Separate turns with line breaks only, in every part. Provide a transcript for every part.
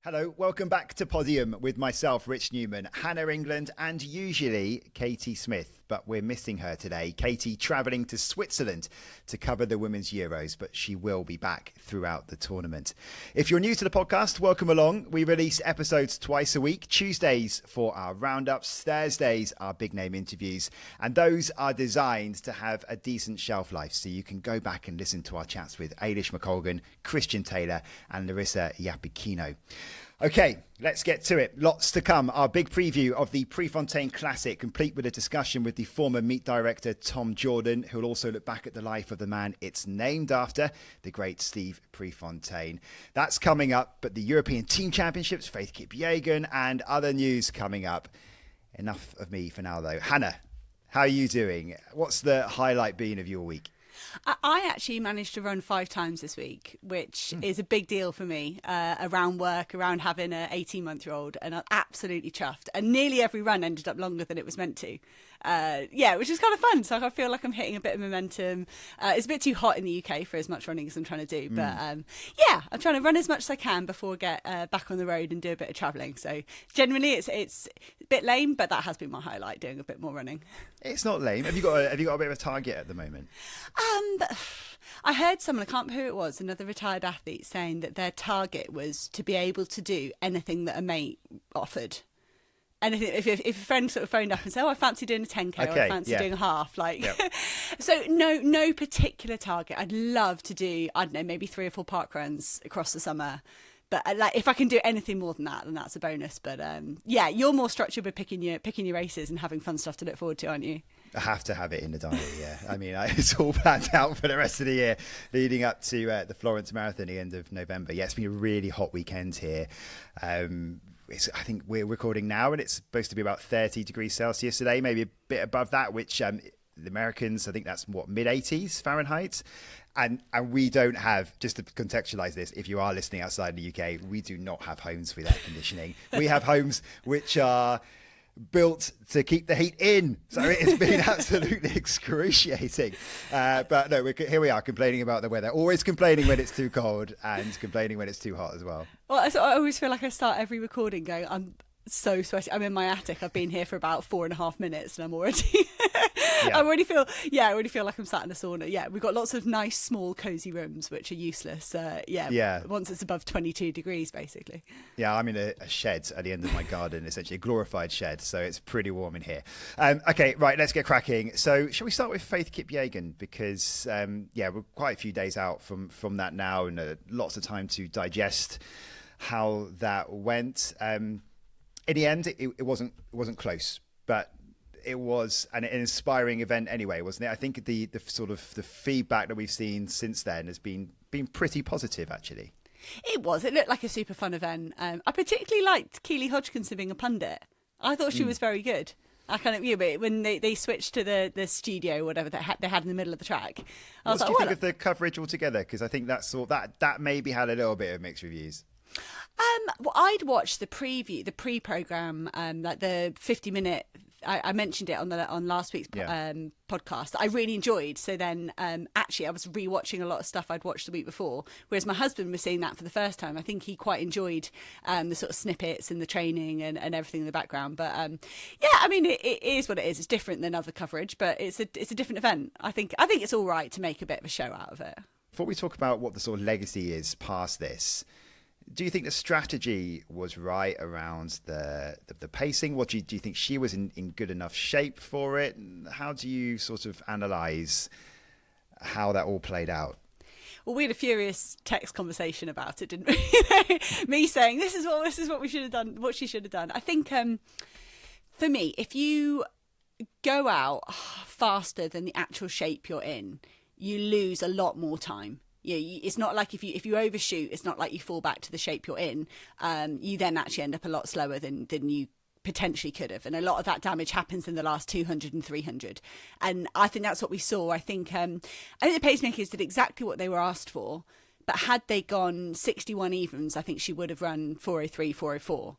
Hello, welcome back to Podium with myself, Rich Newman, Hannah England, and usually Katie Smith. But we're missing her today. Katie travelling to Switzerland to cover the Women's Euros, but she will be back throughout the tournament. If you're new to the podcast, welcome along. We release episodes twice a week, Tuesdays for our roundups, Thursdays our big name interviews, and those are designed to have a decent shelf life, so you can go back and listen to our chats with Ailish McColgan, Christian Taylor, and Larissa Iapicino. Okay, let's get to it. Lots to come. Our big preview of the Prefontaine Classic, complete with a discussion with the former meet director Tom Jordan, who will also look back at the life of the man it's named after, the great Steve Prefontaine. That's coming up, but the European Team Championships, Faith Kipyegon, and other news coming up. Enough of me for now, though. Hannah, how are you doing? What's the highlight been of your week?
I actually managed to run 5 times this week, which is a big deal for me, around work, around having an 18-month-old, and I'm absolutely chuffed. And nearly every run ended up longer than it was meant to. Which is kind of fun. So I feel like I'm hitting a bit of momentum. It's a bit too hot in the UK for as much running as I'm trying to do. But I'm trying to run as much as I can before I get back on the road and do a bit of travelling. So generally it's a bit lame, but that has been my highlight, doing a bit more running.
It's not lame. Have you got a bit of a target at the moment?
I heard someone, I can't remember who it was, another retired athlete, saying that their target was to be able to do anything that a mate offered. Anything, if a friend sort of phoned up and said, "Oh, I fancy doing a 10K, or I fancy doing a half," So no particular target. I'd love to do, I don't know, maybe 3 or 4 park runs across the summer. But if I can do anything more than that, then that's a bonus. But you're more structured with picking your races and having fun stuff to look forward to, aren't you?
I have to have it in the diary, yeah. I mean, it's all planned out for the rest of the year, leading up to the Florence Marathon at the end of November. Yeah, it's been a really hot weekend here. I think we're recording now, and it's supposed to be about 30 degrees Celsius today, maybe a bit above that, which the Americans, I think that's mid-80s Fahrenheit. And we don't have, just to contextualise this, if you are listening outside the UK, we do not have homes with air conditioning. We have homes which are built to keep the heat in. So it's been absolutely excruciating. But no, here we are complaining about the weather. Always complaining when it's too cold and complaining when it's too hot as well.
Well, so I always feel like I start every recording going, I'm so sweaty. I'm in my attic. I've been here for about 4.5 minutes and I'm already... I already feel like I'm sat in a sauna. Yeah, we've got lots of nice, small, cosy rooms, which are useless. Once it's above 22 degrees, basically. Yeah, I'm in a shed at the end of my garden, essentially a glorified shed. So it's pretty warm in here.
Okay, right, let's get cracking. So shall we start with Faith Kipyegon? Because, we're quite a few days out from that now, and lots of time to digest how that went. In the end, it wasn't close, but it was an inspiring event anyway, wasn't it? I think the sort of the feedback that we've seen since then has been pretty positive, actually.
It was. It looked like a super fun event. I particularly liked Keely Hodgkinson being a pundit. I thought she was very good. I kind of, when they switched to the studio, or whatever they had in the middle of the track.
What do you think of the coverage altogether? Because I think that maybe had a little bit of mixed reviews.
Well, I'd watched the pre-program, like the 50-minute. I mentioned it on last week's podcast that I really enjoyed. So then actually I was rewatching a lot of stuff I'd watched the week before, whereas my husband was seeing that for the first time. I think he quite enjoyed the sort of snippets and the training and everything in the background. But I mean, it is what it is. It's different than other coverage, but it's a different event. I think it's all right to make a bit of a show out of it.
Before we talk about what the sort of legacy is past this, do you think the strategy was right around the pacing? What do you think she was in good enough shape for it? How do you sort of analyse how that all played out?
Well, we had a furious text conversation about it, didn't we? Me saying this is what we should have done, what she should have done. I think for me, if you go out faster than the actual shape you're in, you lose a lot more time. It's not like if you overshoot, it's not like you fall back to the shape you're in. You then actually end up a lot slower than you potentially could have. And a lot of that damage happens in the last 200 and 300. And I think that's what we saw. I think the pacemakers did exactly what they were asked for. But had they gone 61 evens, I think she would have run 4:03, 4:04.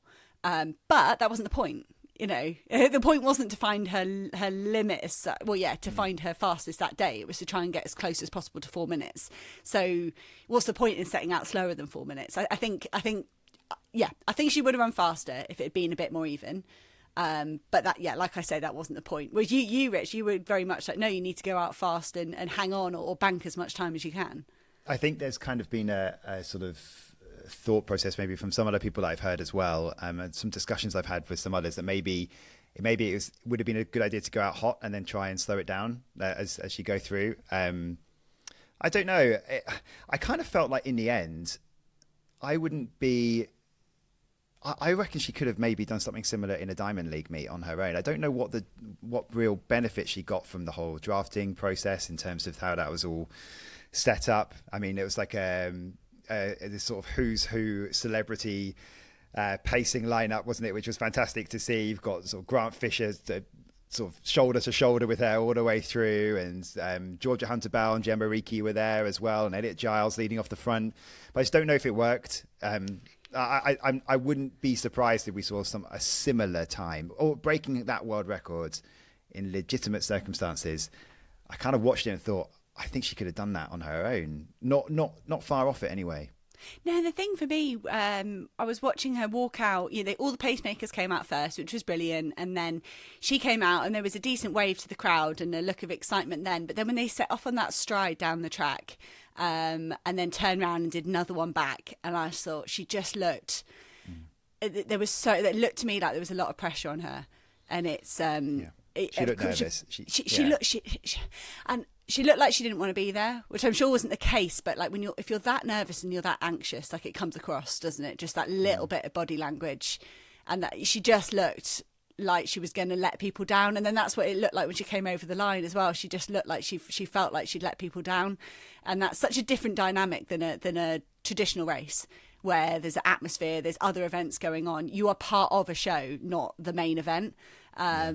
But that wasn't the point. The point wasn't to find her limit, to find her fastest that day. It was to try and get as close as possible to 4 minutes. So what's the point in setting out slower than 4 minutes? I think I think she would have run faster if it had been a bit more even. But that, like I say, that wasn't the point. Whereas you, Rich, you were very much like, no, you need to go out fast and hang on or bank as much time as you can.
I think there's kind of been a sort of thought process maybe from some other people that I've heard as well, and some discussions I've had with some others, that maybe it would have been a good idea to go out hot and then try and slow it down as you go through. I don't know. I kind of felt like in the end, I reckon she could have maybe done something similar in a Diamond League meet on her own. I don't know what real benefit she got from the whole drafting process in terms of how that was all set up. I mean, it was like this sort of who's who celebrity pacing lineup, wasn't it? Which was fantastic to see. You've got sort of Grant Fisher sort of shoulder to shoulder with her all the way through, and Georgia Hunter-Bell and Gemma Reekie were there as well, and Elliot Giles leading off the front. But I just don't know if it worked. I wouldn't be surprised if we saw a similar time or breaking that world record in legitimate circumstances. I kind of watched it and thought, I think she could have done that on her own. Not far off it anyway.
No, the thing for me, I was watching her walk out. All the pacemakers came out first, which was brilliant, and then she came out, and there was a decent wave to the crowd and a look of excitement then. But then when they set off on that stride down the track, and then turned around and did another one back, and I just thought she just looked. It looked to me like there was a lot of pressure on her, and it's.
She looked nervous.
She looked like she didn't want to be there, which I'm sure wasn't the case. But like if you're that nervous and you're that anxious, like it comes across, doesn't it? Just that little bit of body language, and that she just looked like she was going to let people down. And then that's what it looked like when she came over the line as well. She just looked like she felt like she'd let people down, and that's such a different dynamic than a traditional race where there's an atmosphere, there's other events going on. You are part of a show, not the main event. I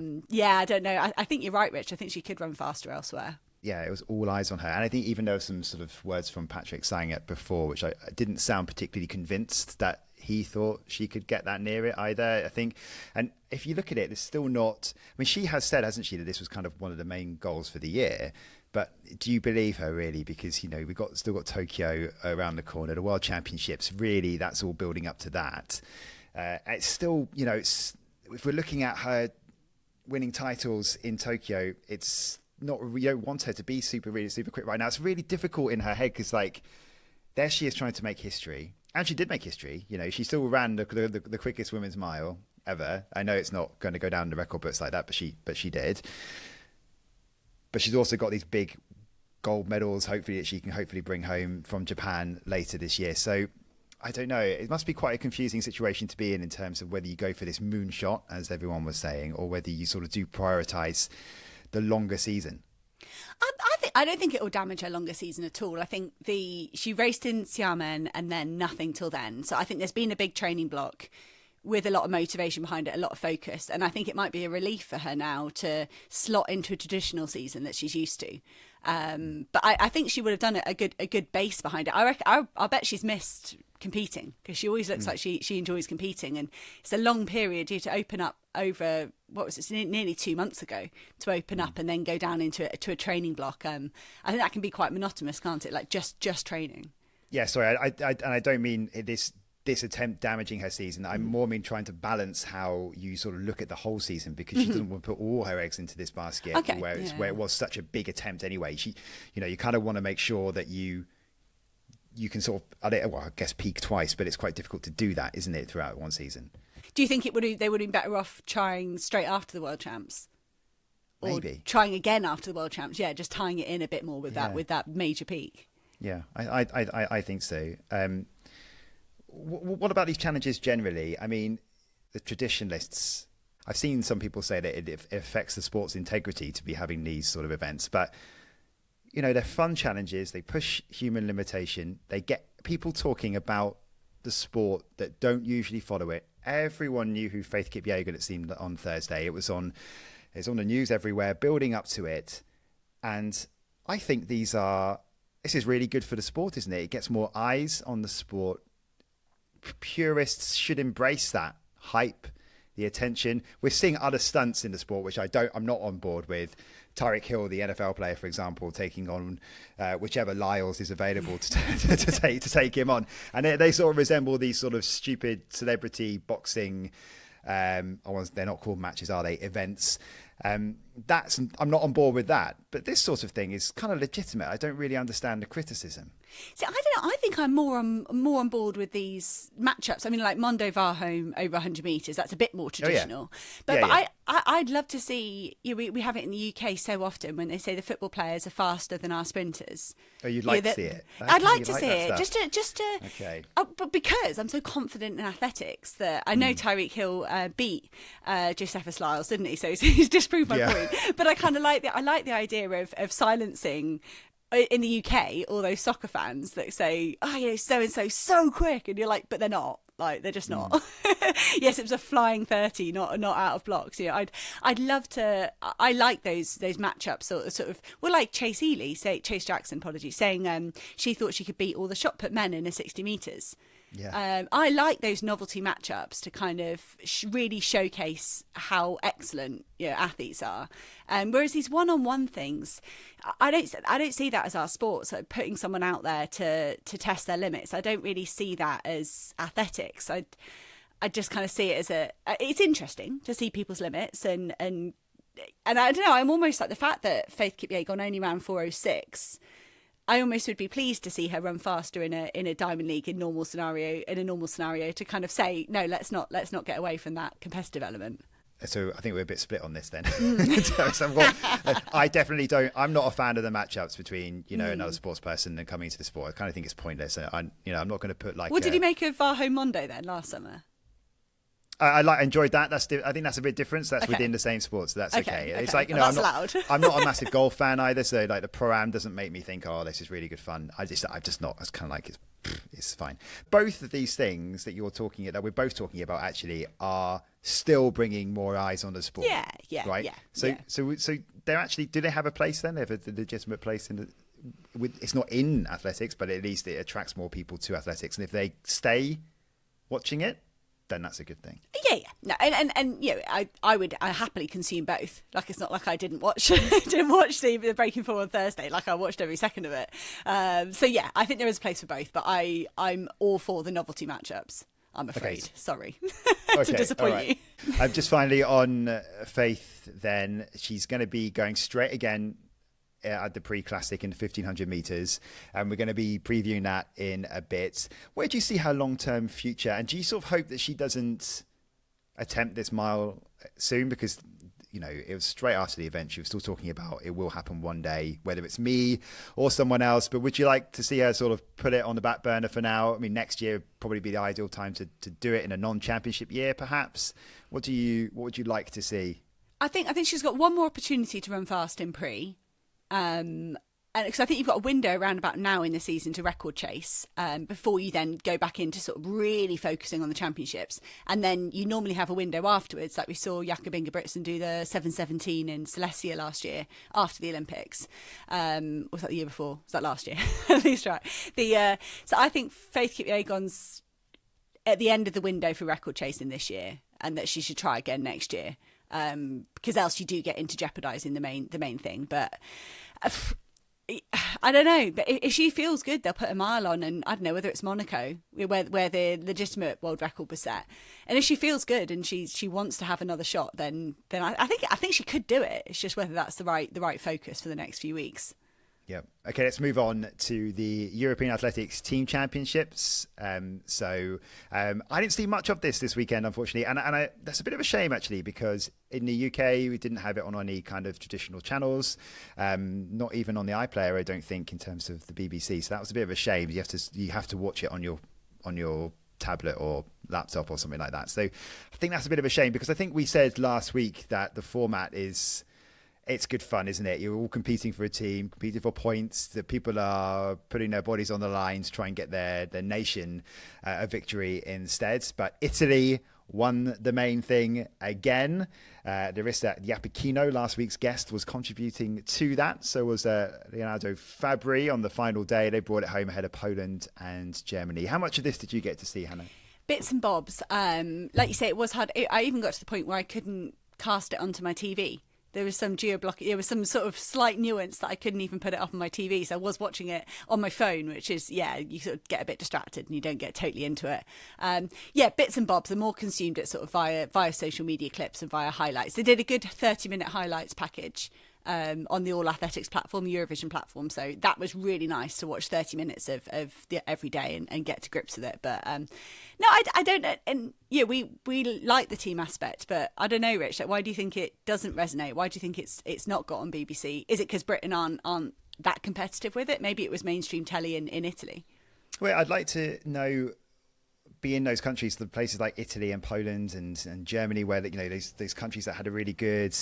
don't know. I think you're right, Rich. I think she could run faster elsewhere.
Yeah, it was all eyes on her. And I think even there were some sort of words from Patrick saying it before, which I didn't sound particularly convinced that he thought she could get that near it either, I think. And if you look at it, it's still not... I mean, she has said, hasn't she, that this was kind of one of the main goals for the year. But do you believe her, really? Because, we've still got Tokyo around the corner, the World Championships, really, that's all building up to that. It's still, if we're looking at her winning titles in Tokyo, it's... you don't want her to be super quick right now. It's really difficult in her head because there she is trying to make history, and she did make history. She still ran the quickest women's mile ever. I know it's not going to go down the record books like that, but she did. But she's also got these big gold medals, hopefully, that she can bring home from Japan later this year. So I don't know. It must be quite a confusing situation to be in terms of whether you go for this moonshot, as everyone was saying, or whether you sort of do prioritise the longer season.
I don't think it will damage her longer season at all. I think she raced in Xiamen and then nothing till then. So I think there's been a big training block with a lot of motivation behind it, a lot of focus. And I think it might be a relief for her now to slot into a traditional season that she's used to. But I think she would have done a good base behind it. I'll bet she's missed competing because she always looks like she enjoys competing, and it's a long period due to open up over nearly 2 months ago to open up and then go down into a training block. I think that can be quite monotonous, can't it? Like just training.
Yeah, sorry, I don't mean this attempt damaging her season. I more mean trying to balance how you sort of look at the whole season, because she doesn't want to put all her eggs into this basket where it was such a big attempt anyway. You kind of want to make sure that you can sort of, I guess peak twice, but it's quite difficult to do that, isn't it, throughout one season?
Do you think they would have been better off trying straight after the World Champs? Or
maybe
trying again after the World Champs? Yeah, just tying it in a bit more with that major peak.
Yeah, I think so. What about these challenges generally? I mean, the traditionalists, I've seen some people say that it affects the sport's integrity to be having these sort of events, but they're fun challenges. They push human limitation. They get people talking about the sport that don't usually follow it. Everyone knew who Faith Kipyegon, it seemed, on Thursday. It's on the news everywhere, building up to it. And I think this is really good for the sport, isn't it? It gets more eyes on the sport. Purists should embrace that hype, the attention. We're seeing other stunts in the sport, which I'm not on board with. Tyreek Hill, the NFL player, for example, taking on whichever Lyles is available to take him on. And they sort of resemble these sort of stupid celebrity boxing, they're not called matches, are they? Events. I'm not on board with that. But this sort of thing is kind of legitimate. I don't really understand the criticism.
See, I don't know. I think I'm more on board with these matchups. I mean, like Mondo Varholm over 100 metres. That's a bit more traditional. But I'd love to see. We have it in the UK so often when they say the football players are faster than our sprinters.
Oh, you'd like to see it?
I'd like to see it. Just to.
Okay.
But because I'm so confident in athletics that I know Tyreek Hill beat Josephus Lyles, didn't he? So he's disproved my point. But I kind of like the idea of silencing in the UK all those soccer fans that say, oh, so and so quick, and you're like, but they're not. Like, they're just not. Yes, it was a flying 30, not out of blocks. I'd love to. I like those matchups, sort of. Well, like Chase Jackson, saying she thought she could beat all the shot put men in a 60 metres.
Yeah.
I like those novelty matchups to kind of really showcase how excellent athletes are. Whereas these one-on-one things, I don't see that as our sport. So putting someone out there to test their limits, I don't really see that as athletics. I just kind of see it as it's interesting to see people's limits and I don't know. I'm almost like the fact that Faith Kipyegon only ran 4:06. I almost would be pleased to see her run faster in a Diamond League in a normal scenario to kind of say, no, let's not get away from that competitive element.
So I think we're a bit split on this then. I definitely don't. I'm not a fan of the matchups between another sports person and coming into the sport. I kind of think it's pointless. I'm not going to put like.
What did you make of Varholm Mondo then last summer?
I enjoyed that. I think that's a bit different. So that's within the same sport, so that's okay. It's like I'm not a massive golf fan either. So like the Pro-Am doesn't make me think, oh, this is really good fun. I'm just not. It's kind of like it's fine. Both of these things that we're both talking about actually are still bringing more eyes on the sport.
Yeah,
right.
Yeah,
so they're actually. Do they have a place then? They have a legitimate place in the. It's not in athletics, but at least it attracts more people to athletics. And if they stay watching it, then that's a good thing.
Yeah. No, and I happily consume both. Like, it's not like I didn't watch the Breaking4 on Thursday. Like, I watched every second of it. So yeah, I think there is a place for both. But I'm all for the novelty matchups. I'm afraid. Okay. Sorry to disappoint you.
I'm just finally on Faith. Then she's going to be going straight again at the Classic in 1500 metres, and we're going to be previewing that in a bit. Where do you see her long-term future, and do you sort of hope that she doesn't attempt this mile soon? Because it was straight after the event she was still talking about it will happen one day, whether it's me or someone else. But would you like to see her sort of put it on the back burner for now? I mean, next year would probably be the ideal time to do it in a non-championship year, perhaps. What would you like to see?
I think she's got one more opportunity to run fast in pre. And because I think you've got a window around about now in the season to record chase before you then go back into sort of really focusing on the championships, and then you normally have a window afterwards, like we saw Jakob Ingebrigtsen do the 7:17 in Silesia last year after the Olympics. Was that the year before? Was that last year? At least right. So I think Faith Kipyegon's at the end of the window for record chasing this year, and that she should try again next year. Because else you do get into jeopardising the main thing. But I don't know. But if she feels good, they'll put a mile on, and I don't know whether it's Monaco where the legitimate world record was set. And if she feels good and she wants to have another shot, then I think she could do it. It's just whether that's the right focus for the next few weeks.
Yeah. Okay, let's move on to the European Athletics Team Championships. I didn't see much of this weekend, unfortunately. And that's a bit of a shame, actually, because in the UK, we didn't have it on any kind of traditional channels, not even on the iPlayer, I don't think, in terms of the BBC. So that was a bit of a shame. You have to watch it on your tablet or laptop or something like that. So I think that's a bit of a shame, because I think we said last week that the format it's good fun, isn't it? You're all competing for a team, competing for points. The people are putting their bodies on the line to try and get their nation a victory instead. But Italy won the main thing again. Larissa Iapicino, last week's guest, was contributing to that. So was Leonardo Fabri on the final day. They brought it home ahead of Poland and Germany. How much of this did you get to see, Hannah?
Bits and bobs. Like you say, it was hard. I even got to the point where I couldn't cast it onto my TV. There was some geo-blocking. There was some sort of slight nuance that I couldn't even put it up on my TV. So I was watching it on my phone, which is, you sort of get a bit distracted and you don't get totally into it. Bits and bobs. The more consumed it sort of via social media clips and via highlights. They did a good 30-minute highlights package on the All Athletics platform, Eurovision platform. So that was really nice to watch 30 minutes of the every day and get to grips with it. But no, I don't know. And yeah, we like the team aspect, but I don't know, Rich. Like, why do you think it doesn't resonate? Why do you think it's not got on BBC? Is it because Britain aren't that competitive with it? Maybe it was mainstream telly in Italy.
Well, I'd like to know, be in those countries, the places like Italy and Poland and Germany, where those countries that had a really good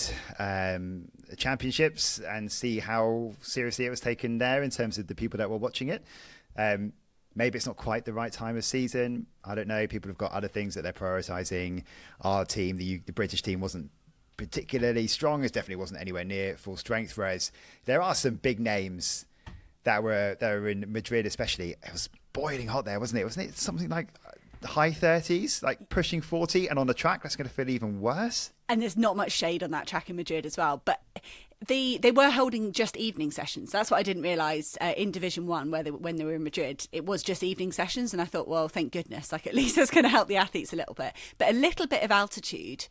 championships, and see how seriously it was taken there in terms of the people that were watching it. Maybe it's not quite the right time of season. I don't know. People have got other things that they're prioritising. Our team, the British team, wasn't particularly strong. It definitely wasn't anywhere near full strength. Whereas there are some big names that were in Madrid, especially. It was boiling hot there, wasn't it? Wasn't it something like high 30s, like pushing 40, and on the track that's going to feel even worse?
And there's not much shade on that track in Madrid as well, but they were holding just evening sessions. That's what I didn't realise in Division 1, when they were in Madrid. It was just evening sessions, and I thought, well, thank goodness, like at least that's going to help the athletes a little bit. But a little bit of altitude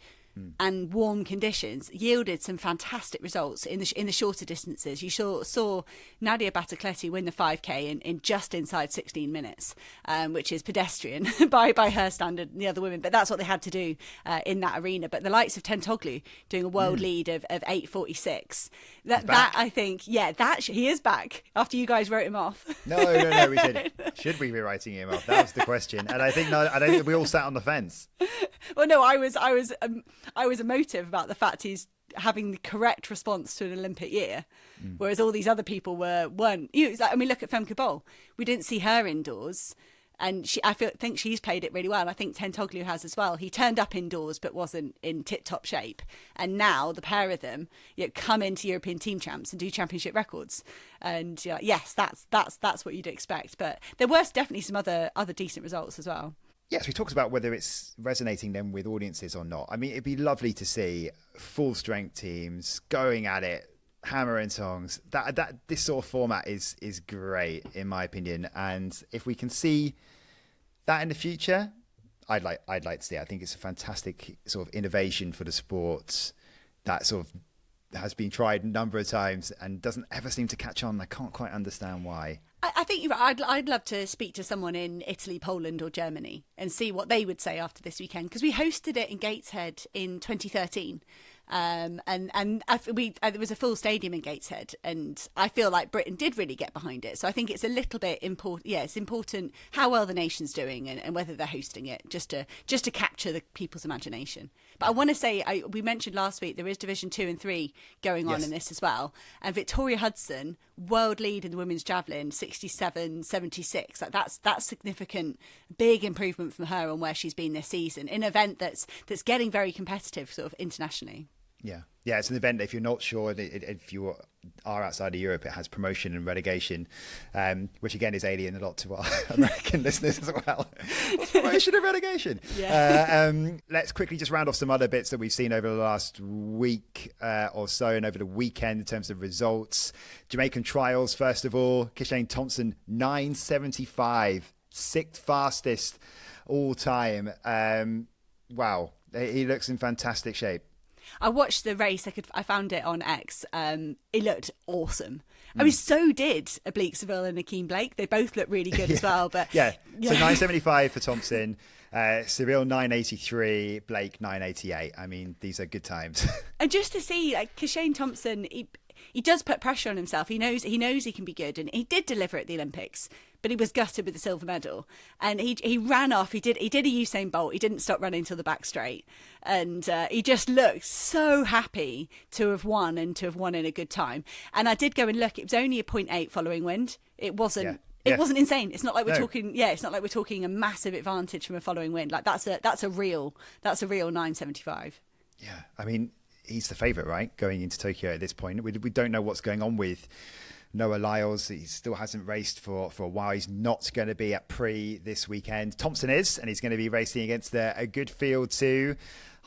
and warm conditions yielded some fantastic results in the shorter distances. You saw Nadia Batacleti win the 5K in just inside 16 minutes, which is pedestrian by her standard and the other women. But that's what they had to do in that arena. But the likes of Tentoglu doing a world lead of 8:46. That I think, he is back after you guys wrote him off.
No, we said, should we be writing him off? That was the question. And I don't think we all sat on the fence.
Well, no, I was emotive about the fact he's having the correct response to an Olympic year, whereas all these other people weren't. Look at Femke Bol. We didn't see her indoors, and I think she's played it really well. I think Tentoglu has as well. He turned up indoors but wasn't in tip-top shape, and now the pair of them come into European team champs and do championship records. And yes, that's what you'd expect. But there were definitely some other decent results as well.
Yes, we talked about whether it's resonating then with audiences or not. I mean, it'd be lovely to see full strength teams going at it, hammer and tongs. That this sort of format is great in my opinion. And if we can see that in the future, I'd like to see it. I think it's a fantastic sort of innovation for the sport that sort of has been tried a number of times and doesn't ever seem to catch on. I can't quite understand why.
I think you're right. I'd love to speak to someone in Italy, Poland or Germany and see what they would say after this weekend, because we hosted it in Gateshead in 2013. There was a full stadium in Gateshead, and I feel like Britain did really get behind it. So I think it's a little bit important. Yeah, it's important how well the nation's doing and whether they're hosting it, just to capture the people's imagination. But I want to say, we mentioned last week there is Division 2 and 3 going on in this as well, and Victoria Hudson, world lead in the women's javelin, 67.76. Like that's significant, big improvement from her on where she's been this season in an event that's getting very competitive, sort of internationally.
Yeah, it's an event that if you're not sure, if you are outside of Europe, it has promotion and relegation, which again is alien a lot to our American listeners as well. What's promotion and relegation? Yeah. Let's quickly just round off some other bits that we've seen over the last week or so and over the weekend in terms of results. Jamaican trials, first of all. Kishane Thompson, 9:75, sixth fastest all time. Wow, he looks in fantastic shape.
I watched the race. I found it on X. It looked awesome. I mean, so did Oblique Seville and Akeem Blake. They both look really good as well. But
so 9:75 for Thompson, Seville 9:83, Blake 9:88. I mean, these are good times.
And just to see, like, Kishane Thompson, he does put pressure on himself. He knows he can be good, and he did deliver at the Olympics. But he was gutted with the silver medal, and he ran off. He did a Usain Bolt. He didn't stop running till the back straight, and he just looked so happy to have won and to have won in a good time. And I did go and look. It was only a 0.8 following wind. It wasn't. Yeah. It wasn't insane. It's not like we're talking. Yeah, it's not like we're talking a massive advantage from a following wind. Like that's a real 9:75.
Yeah, I mean, he's the favourite, right? Going into Tokyo at this point, we don't know what's going on with Noah Lyles. He still hasn't raced for a while. He's not going to be at Pre this weekend. Thompson is, and he's going to be racing against a good field too.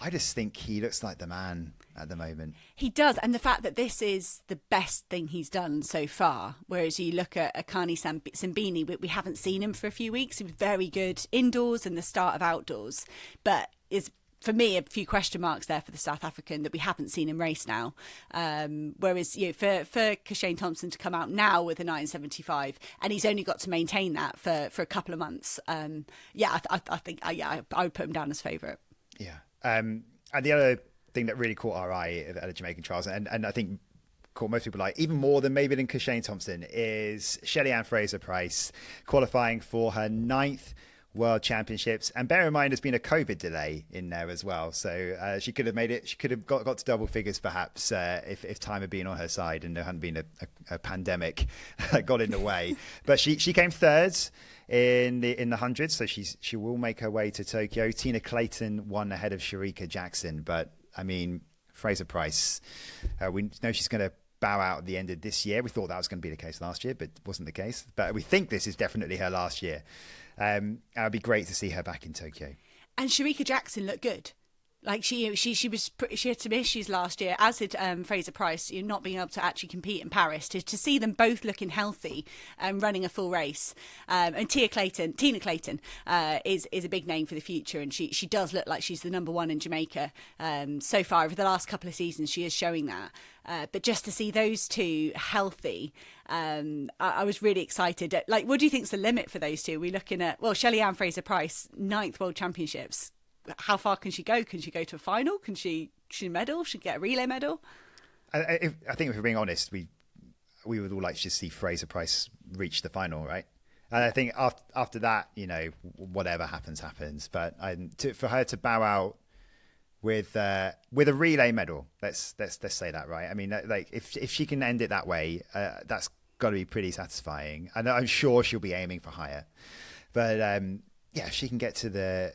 I just think he looks like the man. at the moment.
He does, and the fact that this is the best thing he's done so far, whereas you look at Akani Simbini, we haven't seen him for a few weeks. He was very good indoors and the start of outdoors, but is for me a few question marks there for the South African that we haven't seen him race now. Whereas for Kashane Thompson to come out now with a 9.75, and he's only got to maintain that for a couple of months. I think I would put him down as favourite.
Yeah, and the other thing that really caught our eye at the Jamaican trials, and I think caught most people even more than Kashane Thompson, is Shelly-Ann Fraser-Pryce qualifying for her 9th World Championships. And bear in mind, there's been a COVID delay in there as well, so she could have made it. She could have got to double figures perhaps if time had been on her side and there hadn't been a pandemic that got in the way. But she came third in the hundreds, so she will make her way to Tokyo. Tina Clayton won ahead of Sharika Jackson, but I mean, Fraser-Pryce, we know she's going to bow out at the end of this year. We thought that was going to be the case last year, but it wasn't the case. But we think this is definitely her last year. It would be great to see her back in Tokyo.
And Sharika Jackson looked good. Like she had some issues last year, as did Fraser-Pryce, not being able to actually compete in Paris. To see them both looking healthy and running a full race, and Tina Clayton is a big name for the future, and she does look like she's the number one in Jamaica so far over the last couple of seasons. She is showing that. But just to see those two healthy, I was really excited. Like, what do you think's the limit for those two? We're looking at Shelly-Ann Fraser-Pryce, 9th World Championships. How far can she go? Can she go to a final? Can she medal? Should get a relay medal?
I think if we're being honest, we would all like to just see Fraser-Pryce reach the final, right? And I think after that, whatever happens. But for her to bow out with a relay medal, let's say that, right? I mean, like if she can end it that way, that's got to be pretty satisfying. And I'm sure she'll be aiming for higher. But if she can get to the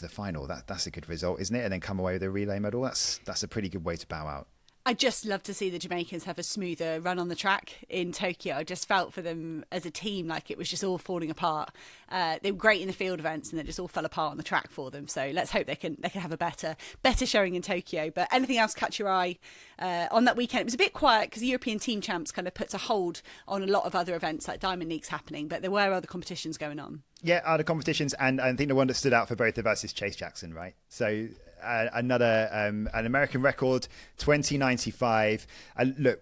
final, that's a good result, isn't it? And then come away with a relay medal. That's a pretty good way to bow out.
I just love to see the Jamaicans have a smoother run on the track in Tokyo. I just felt for them as a team like it was just all falling apart. They were great in the field events, and it just all fell apart on the track for them. So let's hope they can have a better showing in Tokyo. But anything else catch your eye on that weekend? It was a bit quiet because the European Team Champs kind of puts a hold on a lot of other events like Diamond League's happening, but there were other competitions going on.
Yeah, other competitions, and I think the one that stood out for both of us is Chase Jackson, right? So another an American record, 20.95. And look,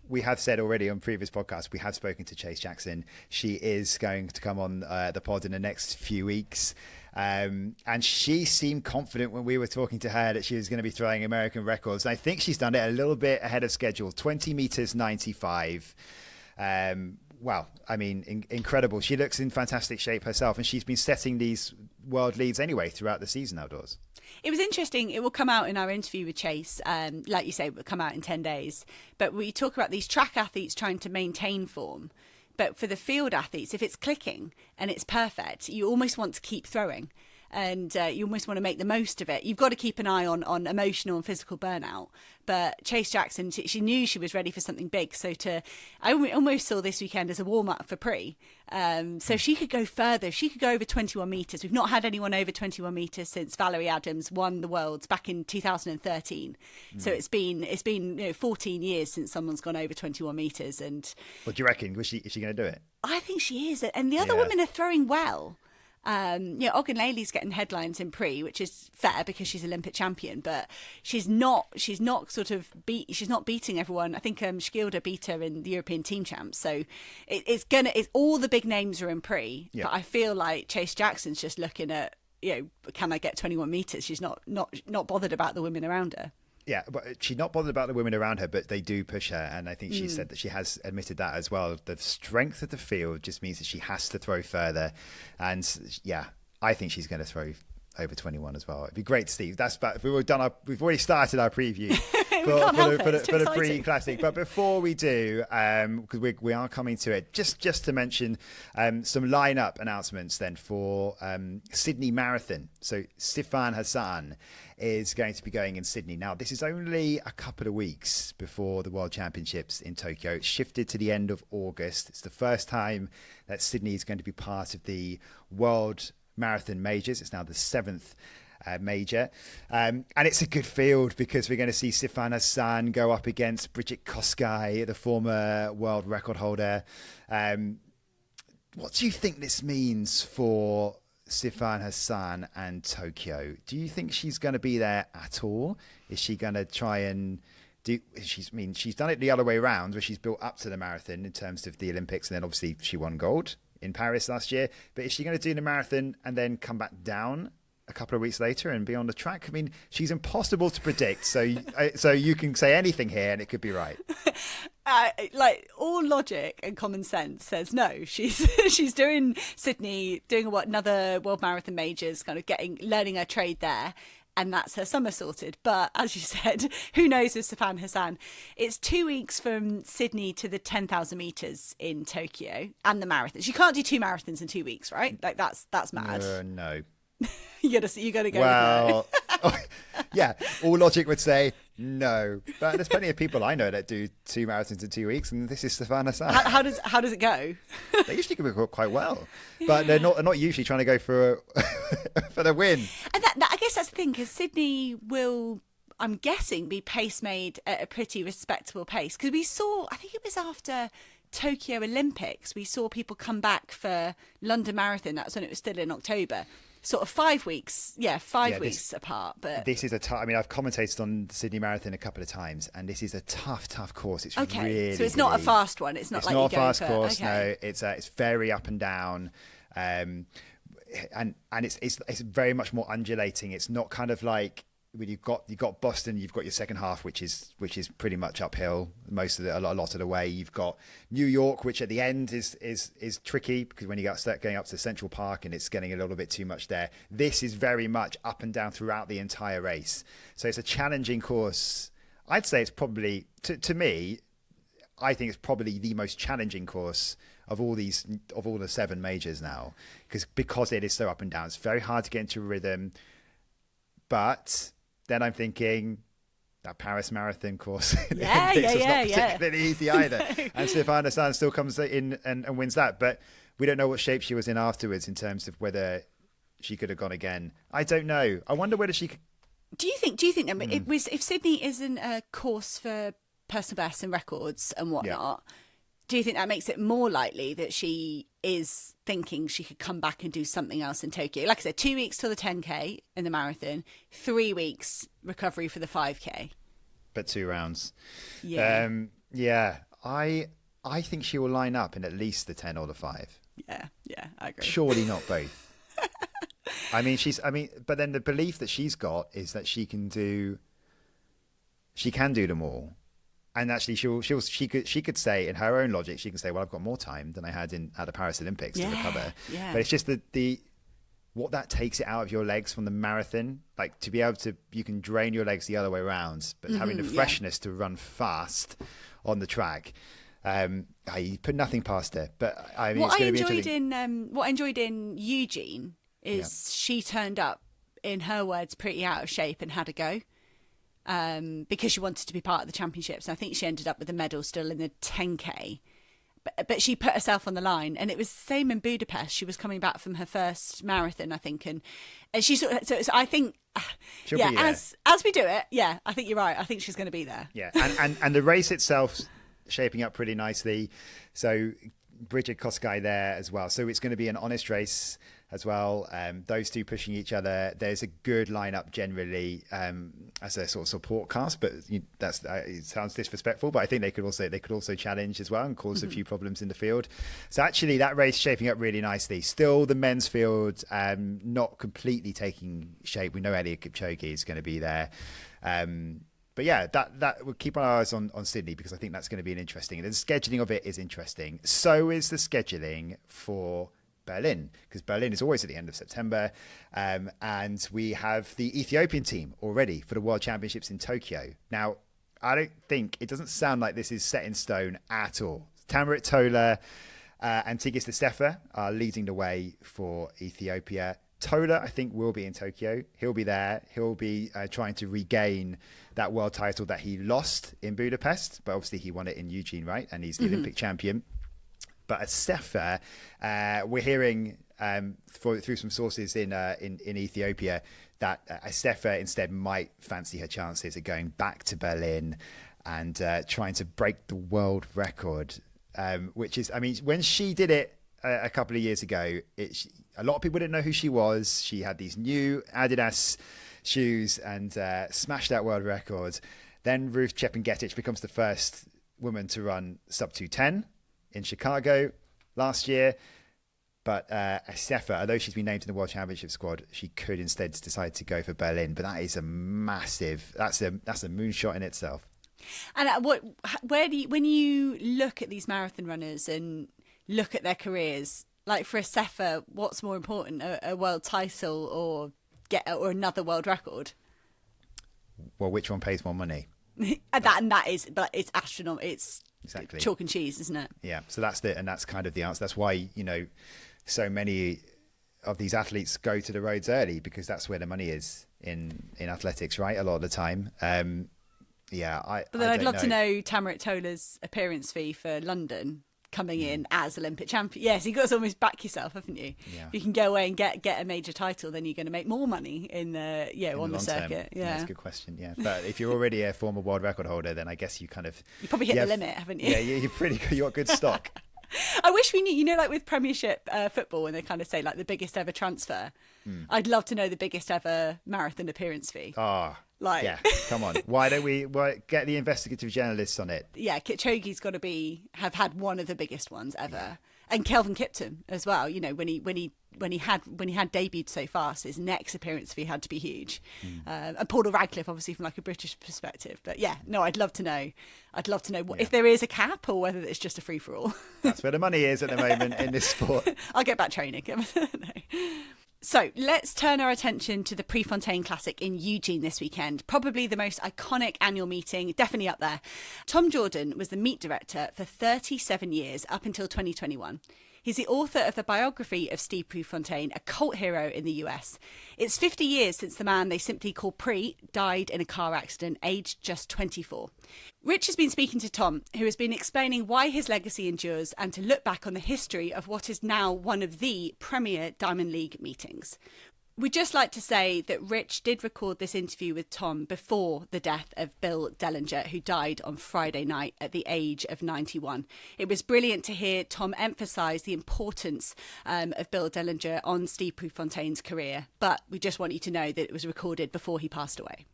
we have said already on previous podcasts, we have spoken to Chase Jackson. She is going to come on the pod in the next few weeks. And she seemed confident when we were talking to her that she was going to be throwing American records. And I think she's done it a little bit ahead of schedule, 20 meters 95. Wow, I mean, incredible. She looks in fantastic shape herself, and she's been setting these world leads anyway throughout the season outdoors.
It was interesting. It will come out in our interview with Chase. Like you say, it will come out in 10 days. But we talk about these track athletes trying to maintain form. But for the field athletes, if it's clicking and it's perfect, you almost want to keep throwing. And you almost want to make the most of it. You've got to keep an eye on emotional and physical burnout. But Chase Jackson, she knew she was ready for something big. So I almost saw this weekend as a warm-up for Pre. So she could go further. She could go over 21 metres. We've not had anyone over 21 metres since Valerie Adams won the Worlds back in 2013. So it's been 14 years since someone's gone over 21 metres. And
what do you reckon? Is she going to do it?
I think she is. And the other women are throwing well. Ogden Laley's getting headlines in Pre, which is fair because she's Olympic champion, but she's not beating everyone. I think Shkilda beat her in the European Team Champs, so it's all the big names are in Pre. Yeah. But I feel like Chase Jackson's just looking at, can I get 21 meters? She's not bothered about the women around her.
Yeah, but she's not bothered about the women around her, but they do push her. And I think she said that she has admitted that as well. The strength of the field just means that she has to throw further. And yeah, I think she's going to throw over 21 as well. It'd be great to see. We've already started our preview for the pre-classic. But before we do, because we are coming to it, just to mention some lineup announcements then for Sydney Marathon. So Sifan Hassan is going to be going in Sydney. Now, this is only a couple of weeks before the World Championships in Tokyo. It's shifted to the end of August. It's the first time that Sydney is going to be part of the World Marathon Majors. It's now the 7th major. And it's a good field because we're going to see Sifan Hassan go up against Bridget Kosgei, the former world record holder. What do you think this means for Sifan Hassan and Tokyo? Do you think she's going to be there at all? Is she going to try and she's done it the other way around, where she's built up to the marathon in terms of the Olympics, and then obviously she won gold in Paris last year. But is she going to do the marathon and then come back down a couple of weeks later and be on the track? I mean, she's impossible to predict. So you can say anything here and it could be right.
Like all logic and common sense says no. She's doing Sydney, doing another World Marathon Majors, kind of learning her trade there. And that's her summer sorted. But as you said, who knows with Sifan Hassan? It's 2 weeks from Sydney to the 10,000 meters in Tokyo and the marathons. You can't do 2 marathons in 2 weeks, right? Like that's mad.
No.
you gotta go.
Well, yeah, all logic would say no. But there's plenty of people I know that do 2 marathons in 2 weeks, and this is Sifan Hassan.
How does it go?
They usually can go quite well, but they're not usually trying to go for for the win.
And that I guess that's the thing, because Sydney will, I'm guessing, be pace made at a pretty respectable pace. Because we saw, I think it was after Tokyo Olympics, we saw people come back for London Marathon. That's when it was still in October. Sort of 5 weeks, five weeks apart. But
this is I mean, I've commentated on the Sydney Marathon a couple of times, and this is a tough course. It's
okay.
Really,
so it's not a fast one. It's not
a fast
for,
course.
Okay.
No, it's very up and down, and it's very much more undulating. It's not kind of like when you've got Boston, you've got your second half, which is pretty much uphill a lot of the way. You've got New York, which at the end is tricky because when you start going up to Central Park and it's getting a little bit too much there. This is very much up and down throughout the entire race. So it's a challenging course. I'd say it's probably, to me, I think it's probably the most challenging course of all the 7 majors now, because it is so up and down. It's very hard to get into a rhythm. But then I'm thinking that Paris Marathon course was not particularly easy either. And Sifan Hassan still comes in and wins that. But we don't know what shape she was in afterwards in terms of whether she could have gone again. I don't know. I wonder whether she could. Do you think
if Sydney isn't a course for personal bests and records and whatnot, do you think that makes it more likely that she is thinking she could come back and do something else in Tokyo? Like I said, 2 weeks till the 10K in the marathon, 3 weeks recovery for the 5K.
But 2 rounds.
Yeah.
I think she will line up in at least the 10 or the 5.
Yeah, I agree.
Surely not both. But then the belief that she's got is that she can do them all. And actually, she could say, in her own logic, she can say, "Well, I've got more time than I had at the Paris Olympics to recover."
Yeah.
But it's just what that takes it out of your legs from the marathon, like to be able to, you can drain your legs the other way around, but having the freshness to run fast on the track, you put nothing past her. But I mean,
what I enjoyed in Eugene is she turned up, in her words, pretty out of shape and had a go. Because she wanted to be part of the championships. And I think she ended up with a medal still in the 10K. But she put herself on the line. And it was the same in Budapest. She was coming back from her first marathon, I think. And she sort of, so I think, as we do it, I think you're right. I think she's going to be there.
Yeah, and the race itself shaping up pretty nicely. So Bridget Kosgei there as well. So it's going to be an honest race as well. Those two pushing each other. There's a good lineup generally as a sort of support cast, but it sounds disrespectful. But I think they could also challenge as well and cause a few problems in the field. So actually, that race shaping up really nicely. Still, the men's field not completely taking shape. We know Eliud Kipchoge is going to be there. But yeah, that we'll keep our eyes on Sydney, because I think that's going to be an interesting. The scheduling of it is interesting. So is the scheduling for Berlin, because Berlin is always at the end of September, and we have the Ethiopian team already for the World Championships in Tokyo. Now, it doesn't sound like this is set in stone at all. Tamarit Tola and Tigist Sefa are leading the way for Ethiopia. Tola, I think, will be in Tokyo. He'll be there. He'll be trying to regain that world title that he lost in Budapest, but obviously he won it in Eugene, right? And he's the Olympic champion. But at Sefa, we're hearing through some sources in Ethiopia that Asefa instead might fancy her chances at going back to Berlin and trying to break the world record, which is, I mean, when she did it a couple of years ago, a lot of people didn't know who she was. She had these new Adidas shoes and smashed that world record. Then Ruth Chepngetich becomes the first woman to run sub 2:10 in Chicago last year. But Asefa, although she's been named in the World Championship squad, she could instead decide to go for Berlin. But that is a massive, that's a moonshot in itself.
And when you look at these marathon runners and look at their careers, like for Asefa, what's more important, a world title or another world record?
Well, which one pays more money?
that is, but it's astronomical. It's
exactly
chalk and cheese, isn't it?
Yeah. So that's kind of the answer. That's why, so many of these athletes go to the roads early, because that's where the money is in athletics, right? A lot of the time. But then
I'd love to know Tamarit Tola's appearance fee for London coming in as Olympic champion. Yes, you've got to almost back yourself, haven't you?
Yeah.
If you can go away and get a major title, then you're going to make more money on the circuit. Yeah,
that's a good question. Yeah, but if you're already a former world record holder, then I guess you
probably hit the limit, haven't you?
Yeah, you're pretty good. You've got good stock.
I wish we knew, like with Premiership football, when they kind of say like the biggest ever transfer. I'd love to know the biggest ever marathon appearance fee.
Yeah, come on. Why don't we get the investigative journalists on it?
Yeah, Kipchoge's got to have had one of the biggest ones ever. Yeah. And Kelvin Kipton as well. When he had debuted so fast, his next appearance fee had to be huge. And Paul Radcliffe, obviously from like a British perspective. But yeah, no, I'd love to know if there is a cap or whether it's just a free for all.
That's where the money is at the moment in this sport.
I'll get back training. No. So let's turn our attention to the Prefontaine Classic in Eugene this weekend. Probably the most iconic annual meeting, definitely up there. Tom Jordan was the meet director for 37 years up until 2021. He's the author of the biography of Steve Prefontaine, a cult hero in the US. It's 50 years since the man they simply call Pre died in a car accident, aged just 24. Rich has been speaking to Tom, who has been explaining why his legacy endures and to look back on the history of what is now one of the premier Diamond League meetings. We'd just like to say that Rich did record this interview with Tom before the death of Bill Dellinger, who died on Friday night at the age of 91. It was brilliant to hear Tom emphasise the importance of Bill Dellinger on Steve Prefontaine's career, but we just want you to know that it was recorded before he passed away.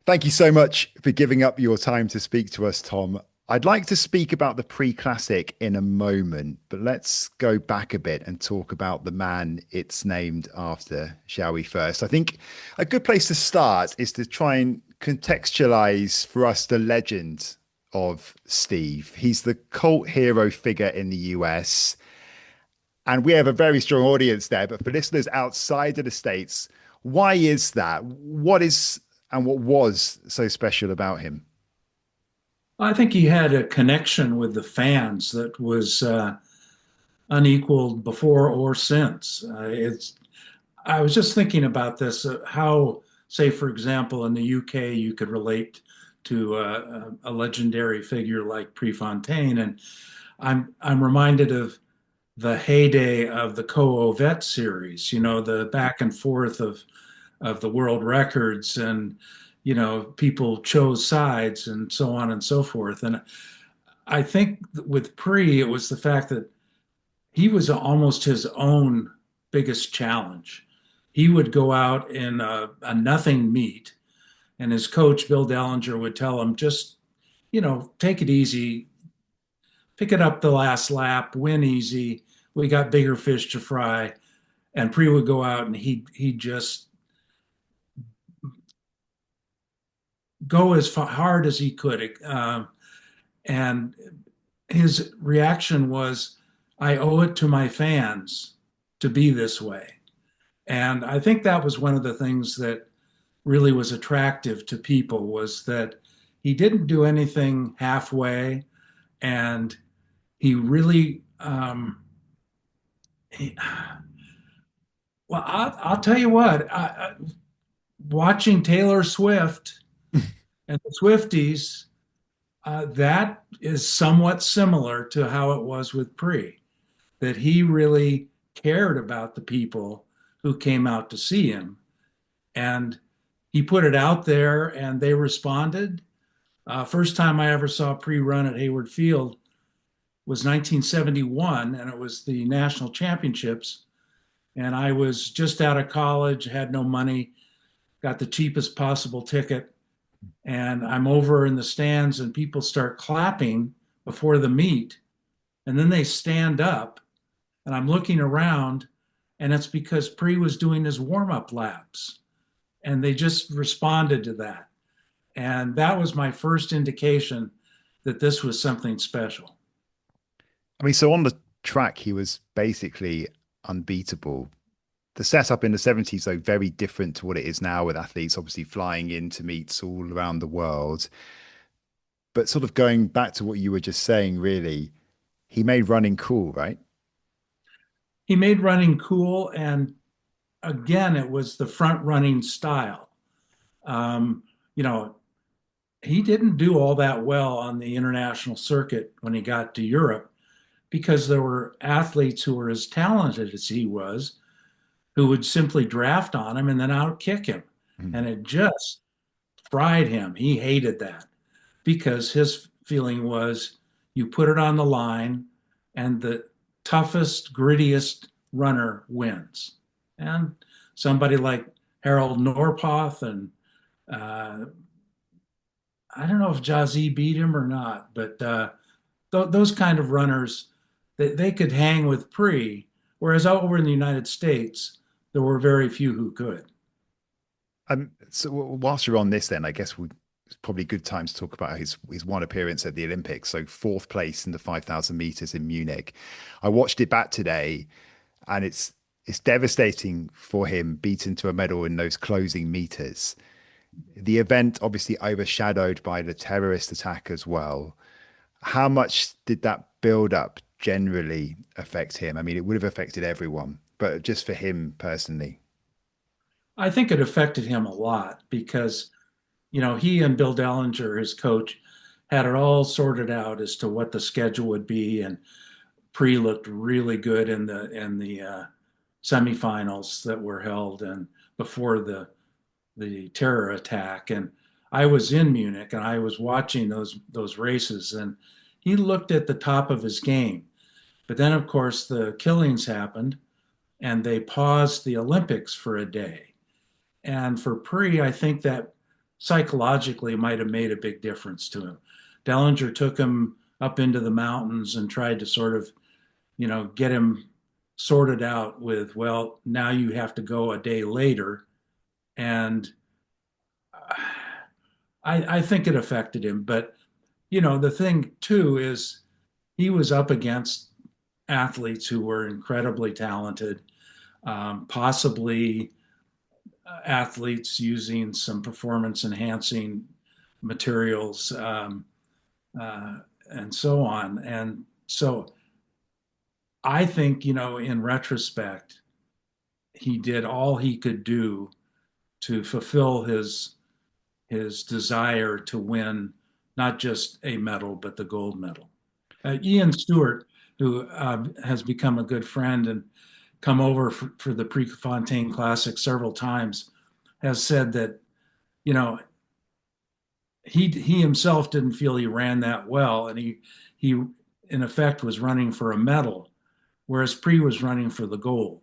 Thank you so much for giving up your time to speak to us, Tom. I'd like to speak about the Pre-Classic in a moment, but let's go back a bit and talk about the man it's named after, shall we first? I think a good place to start is to try and contextualize for us the legend of Steve. He's the cult hero figure in the US, and we have a very strong audience there, but for listeners outside of the States, why is that? What is and what was so special about him?
I think he had a connection with the fans that was unequaled before or since. I was just thinking about this, how, say, for example, in the UK, you could relate to a legendary figure like Prefontaine. And I'm reminded of the heyday of the Co-Ovet series, the back and forth of the world records, and people chose sides and so on and so forth. And I think with Pre, it was the fact that he was almost his own biggest challenge. He would go out in a nothing meet, and his coach, Bill Dellinger, would tell him, just, take it easy, pick it up the last lap, win easy. We got bigger fish to fry. And Pre would go out and he'd just go as hard as he could. And his reaction was, I owe it to my fans to be this way. And I think that was one of the things that really was attractive to people, was that he didn't do anything halfway. And he really, well, I'll tell you what, watching Taylor Swift and the Swifties, That is somewhat similar to how it was with Pre, that he really cared about the people who came out to see him. And he put it out there and they responded. First time I ever saw Pre run at Hayward Field was 1971, and it was the national championships. And I was just out of college, had no money, got the cheapest possible ticket. And I'm over in the stands, and people start clapping before the meet. And then they stand up, and I'm looking around, and it's because Pre was doing his warm up laps. And they just responded to that. And that was my first indication that this was something special.
I mean, so on the track, he was basically unbeatable. The setup in the 70s, though, very different to what it is now, with athletes obviously flying into meets all around the world. But sort of going back to what you were just saying, really, he made running cool, right?
He made running cool. And again, it was the front running style. Um, you know, he didn't do all that well on the international circuit when he got to Europe because there were athletes who were as talented as he was who would simply draft on him and then outkick him.
Mm.
And it just fried him. He hated that because his feeling was you put it on the line and the toughest, grittiest runner wins. And somebody like Harold Norpoth and I don't know if Jazzy beat him or not, but those kind of runners, they could hang with Pre, whereas over in the United States, there were very few who could.
So whilst you're on this, then I guess it's probably a good time to talk about his one appearance at the Olympics. So fourth place in the 5,000 meters in Munich. I watched it back today, and it's devastating for him, beaten to a medal in those closing meters. The event obviously overshadowed by the terrorist attack as well. How much did that build up generally affect him? I mean, it would have affected everyone, but just for him personally.
I think it affected him a lot because, he and Bill Dellinger, his coach, had it all sorted out as to what the schedule would be, and Pre looked really good in the semifinals that were held and before the terror attack. And I was in Munich and I was watching those races, and he looked at the top of his game. But then, of course, the killings happened and they paused the Olympics for a day. And for Pre, I think that psychologically might have made a big difference to him. Dellinger took him up into the mountains and tried to sort of, get him sorted out with, well, now you have to go a day later. And I think it affected him. But, the thing too is he was up against athletes who were incredibly talented, possibly athletes using some performance enhancing materials, and so on. And so I think, in retrospect, he did all he could do to fulfill his desire to win not just a medal, but the gold medal. Ian Stewart, who has become a good friend and come over for the Prefontaine Classic several times, has said that, he himself didn't feel he ran that well, and he in effect was running for a medal, whereas Pre was running for the gold.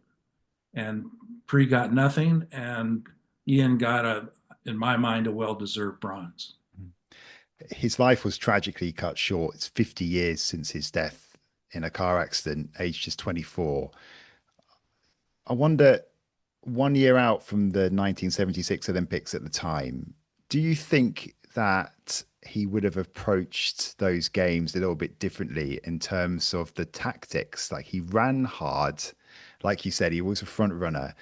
And Pre got nothing, and Ian got in my mind, a well-deserved bronze.
His life was tragically cut short. It's 50 years since his death in a car accident, aged just 24. I wonder, 1 year out from the 1976 Olympics at the time, do you think that he would have approached those games a little bit differently in terms of the tactics? Like, he ran hard, like you said, he was a front runner.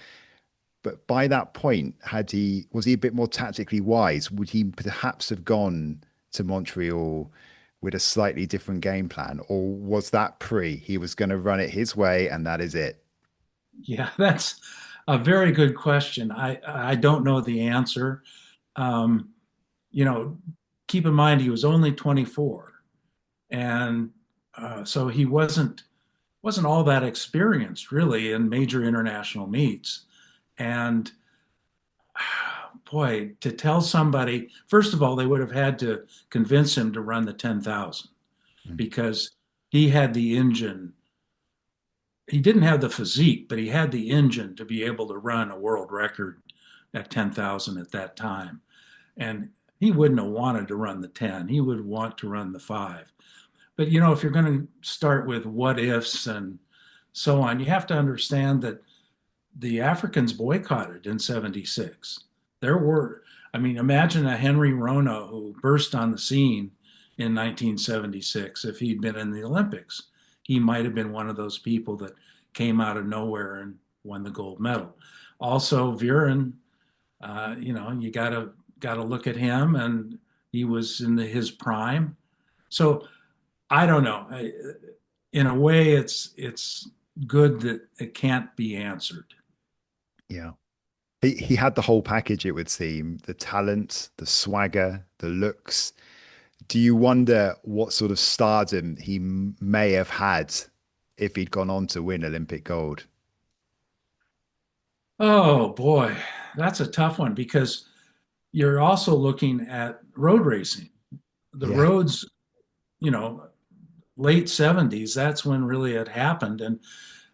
But by that point, was he a bit more tactically wise? Would he perhaps have gone to Montreal with a slightly different game plan? Or was that Pre? He was going to run it his way and that is it?
Yeah, that's a very good question. I don't know the answer. Um, you know, keep in mind he was only 24, and so he wasn't all that experienced really in major international meets. And boy, to tell somebody, first of all, they would have had to convince him to run the 10,000
Mm.
because he had the engine. He didn't have the physique, but he had the engine to be able to run a world record at 10,000 at that time. And he wouldn't have wanted to run the 10. He would want to run the 5. But if you're going to start with what ifs and so on, you have to understand that the Africans boycotted in 76. There were, I mean, imagine a Henry Rono who burst on the scene in 1976. If he'd been in the Olympics, he might have been one of those people that came out of nowhere and won the gold medal. Also, Viren, you gotta look at him, and he was in his prime. So I don't know. In a way, it's good that it can't be answered.
Yeah. He had the whole package, it would seem, the talent, the swagger, the looks. Do you wonder what sort of stardom he may have had if he'd gone on to win Olympic gold?
Oh boy, that's a tough one because you're also looking at road racing. The
Yeah.
roads, you know, late 70s, that's when really it happened. And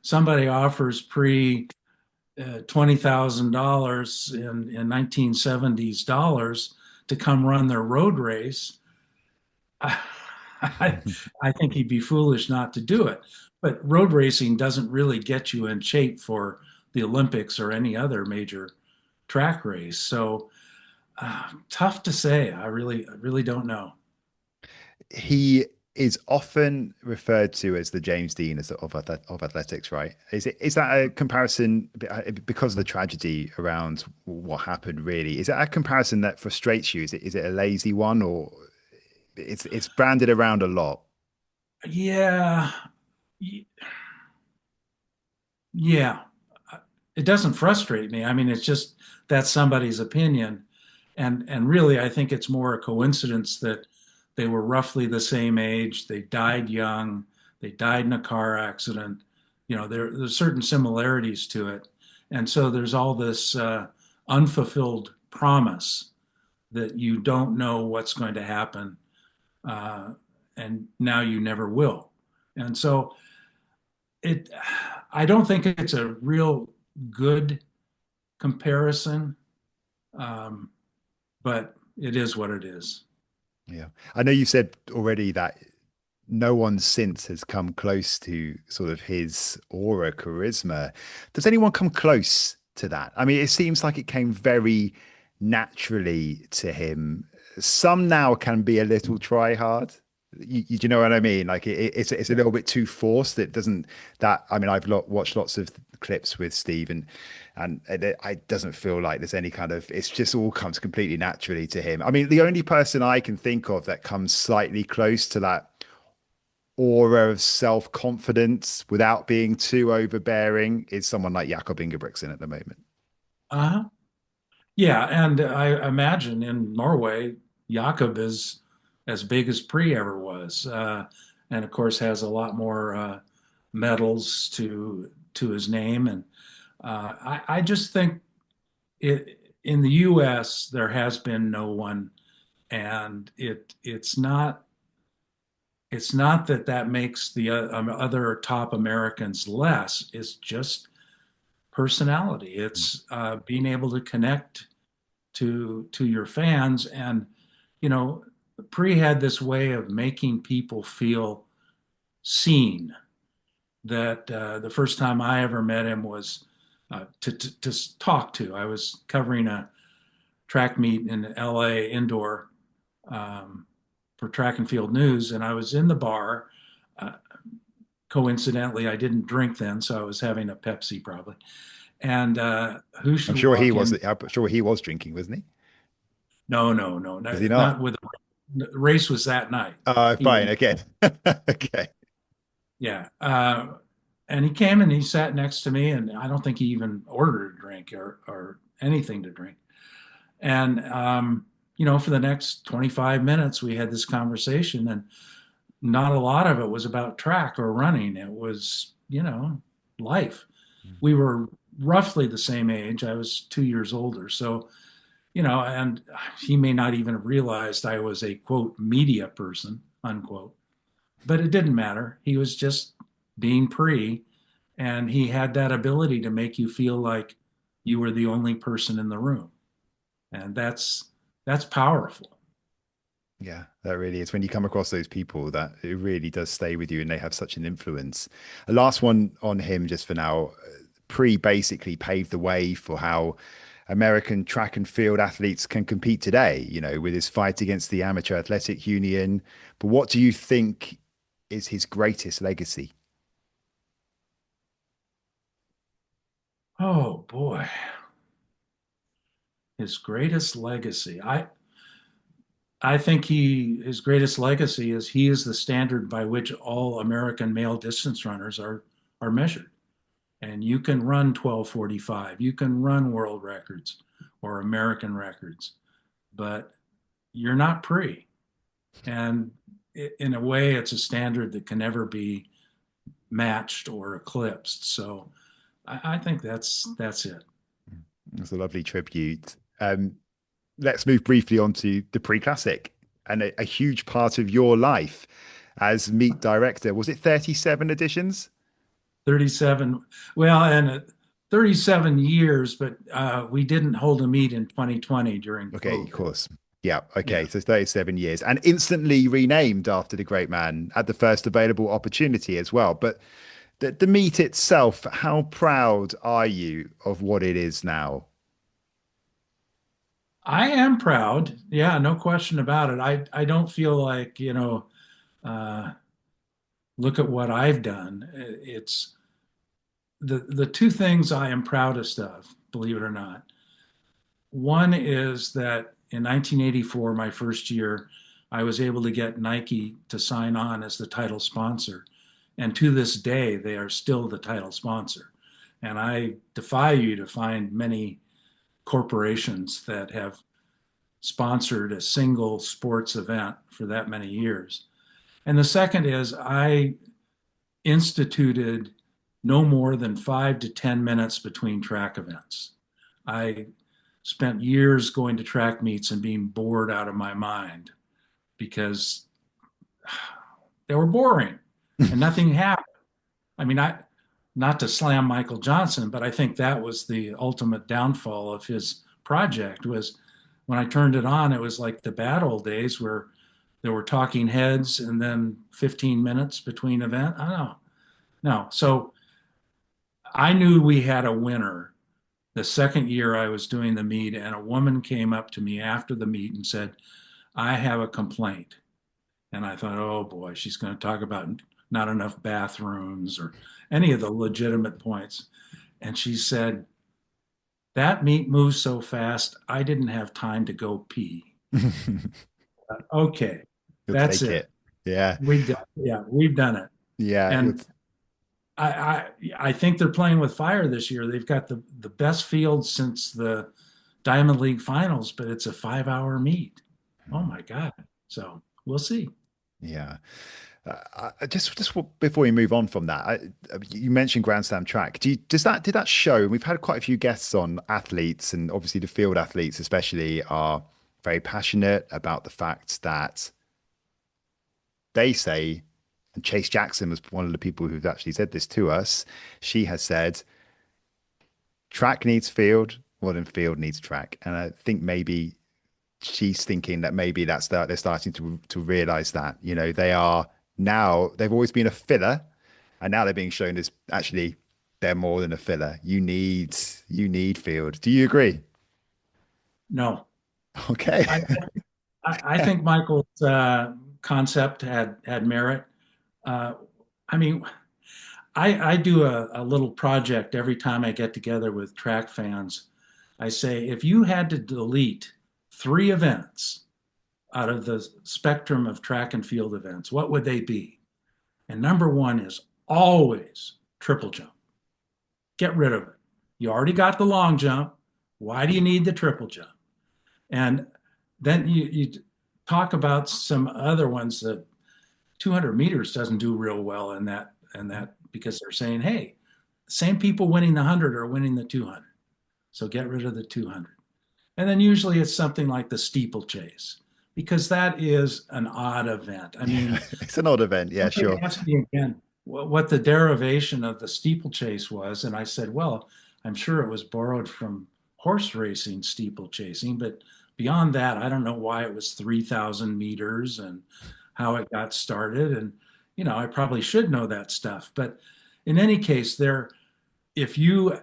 somebody offers pre $20,000 in 1970s dollars to come run their road race. I, I think he'd be foolish not to do it. But road racing doesn't really get you in shape for the Olympics or any other major track race. So tough to say. I really don't know.
He is often referred to as the James Dean of athletics, right? Is that a comparison because of the tragedy around what happened? Really, is that a comparison that frustrates you? Is it a lazy one, or it's branded around a lot?
Yeah, y- yeah. It doesn't frustrate me. I mean, it's just that's somebody's opinion, and really, I think it's more a coincidence that they were roughly the same age. They died young. They died in a car accident. There's certain similarities to it, and so there's all this unfulfilled promise that you don't know what's going to happen, uh, and now you never will. And so it, I don't think it's a real good comparison, um, but it is what it is.
Yeah, I know you said already that no one since has come close to sort of his aura, charisma. Does anyone come close to that? I mean, it seems like it came very naturally to him. Some now can be a little try hard. Do you know what I mean? Like it's a little bit too forced. It doesn't that. I mean, watched lots of clips with Steve, and it doesn't feel like there's any kind of. It's just all comes completely naturally to him. I mean, the only person I can think of that comes slightly close to that aura of self-confidence without being too overbearing is someone like Jakob Ingebrigtsen at the moment.
Uh-huh. Yeah, and I imagine in Norway, Jakob is as big as Pre ever was, and of course has a lot more medals to his name. And I just think in the U.S. there has been no one, and it's not that makes the other top Americans less. It's just personality. It's being able to connect to your fans, and you know, Pre had this way of making people feel seen. That the first time I ever met him was to talk to. I was covering a track meet in L.A. indoor um, for Track and Field News, and I was in the bar. Uh, Coincidentally, I didn't drink then, so I was having a Pepsi probably. And who
I'm
should
sure he
walk
was.
in?
I'm sure he was drinking, wasn't he?
No, no, no,
Was he
not
not?
with the race was that night. He
Fine.
won.
Okay. Okay.
Yeah. And he came and he sat next to me, and I don't think he even ordered a drink or anything to drink. And for the next 25 minutes, we had this conversation, and not a lot of it was about track or running. It was, life. We were roughly the same age. I was 2 years older. So, and he may not even have realized I was a quote media person, unquote, but it didn't matter. He was just being and he had that ability to make you feel like you were the only person in the room. And that's powerful.
Yeah, that really is. When you come across those people, that it really does stay with you and they have such an influence. A last one on him, just for now. Pre basically paved the way for how American track and field athletes can compete today, with his fight against the Amateur Athletic Union. But what do you think is his greatest legacy?
Oh boy, his greatest legacy. I think his greatest legacy is he is the standard by which all American male distance runners are measured. And you can run 12:45, you can run world records or American records, but you're not pre. And in a way, it's a standard that can never be matched or eclipsed. So I think that's it.
That's a lovely tribute. Let's move briefly on to the pre-classic and a huge part of your life as meet director. Was it 37 editions?
37. Well, and 37 years, but we didn't hold a meet in 2020 during
Okay,
COVID.
of course. Yeah. Okay.
Yeah.
So 37 years and instantly renamed after the great man at the first available opportunity as well. But the meet itself, how proud are you of what it is now?
I am proud. Yeah, no question about it. I don't feel like, uh, look at what I've done. It's the two things I am proudest of, believe it or not. One is that in 1984, my first year, I was able to get Nike to sign on as the title sponsor. And to this day, they are still the title sponsor. And I defy you to find many corporations that have sponsored a single sports event for that many years. And the second is I instituted no more than 5 to 10 minutes between track events. I spent years going to track meets and being bored out of my mind because they were boring and nothing happened. I mean, not to slam Michael Johnson, but I think that was the ultimate downfall of his project was when I turned it on, it was like the bad old days where there were talking heads and then 15 minutes between events. I don't know. No. So I knew we had a winner the second year I was doing the meet, and a woman came up to me after the meet and said, I have a complaint. And I thought, oh boy, she's going to talk about not enough bathrooms or any of the legitimate points. And she said, that meet moves so fast, I didn't have time to go pee. Okay,
You'll
that's
take
it.
it. Yeah.
We've done it.
Yeah.
And I think they're playing with fire this year. They've got the best field since the Diamond League finals, but it's a 5-hour meet. Oh my God. So we'll see.
Yeah. Just before we move on from that, you mentioned Grand Slam track. Did that show? And we've had quite a few guests on athletes, and obviously the field athletes especially are very passionate about the fact that they say, and Chase Jackson was one of the people who've actually said this to us. She has said, track needs field more than field needs track, and I think maybe she's thinking that maybe they're starting to realize that they are. Now they've always been a filler, and now they're being shown as actually they're more than a filler. You need field. Do you agree?
No.
Okay.
I think Michael's concept had merit. I mean, I do a little project every time I get together with track fans. I say, if you had to delete 3 events out of the spectrum of track and field events, what would they be? And number 1 is always triple jump. Get rid of it. You already got the long jump. Why do you need the triple jump? And then you talk about some other ones that 200 meters doesn't do real well in that because they're saying, hey, same people winning the 100 are winning the 200. So get rid of the 200. And then usually it's something like the steeplechase because that is an odd event. I mean,
It's an odd event. Yeah,
somebody
sure.
asked me again what the derivation of the steeplechase was. And I said, well, I'm sure it was borrowed from horse racing steeplechasing, but beyond that, I don't know why it was 3,000 meters and how it got started. And, I probably should know that stuff. But in any case, if you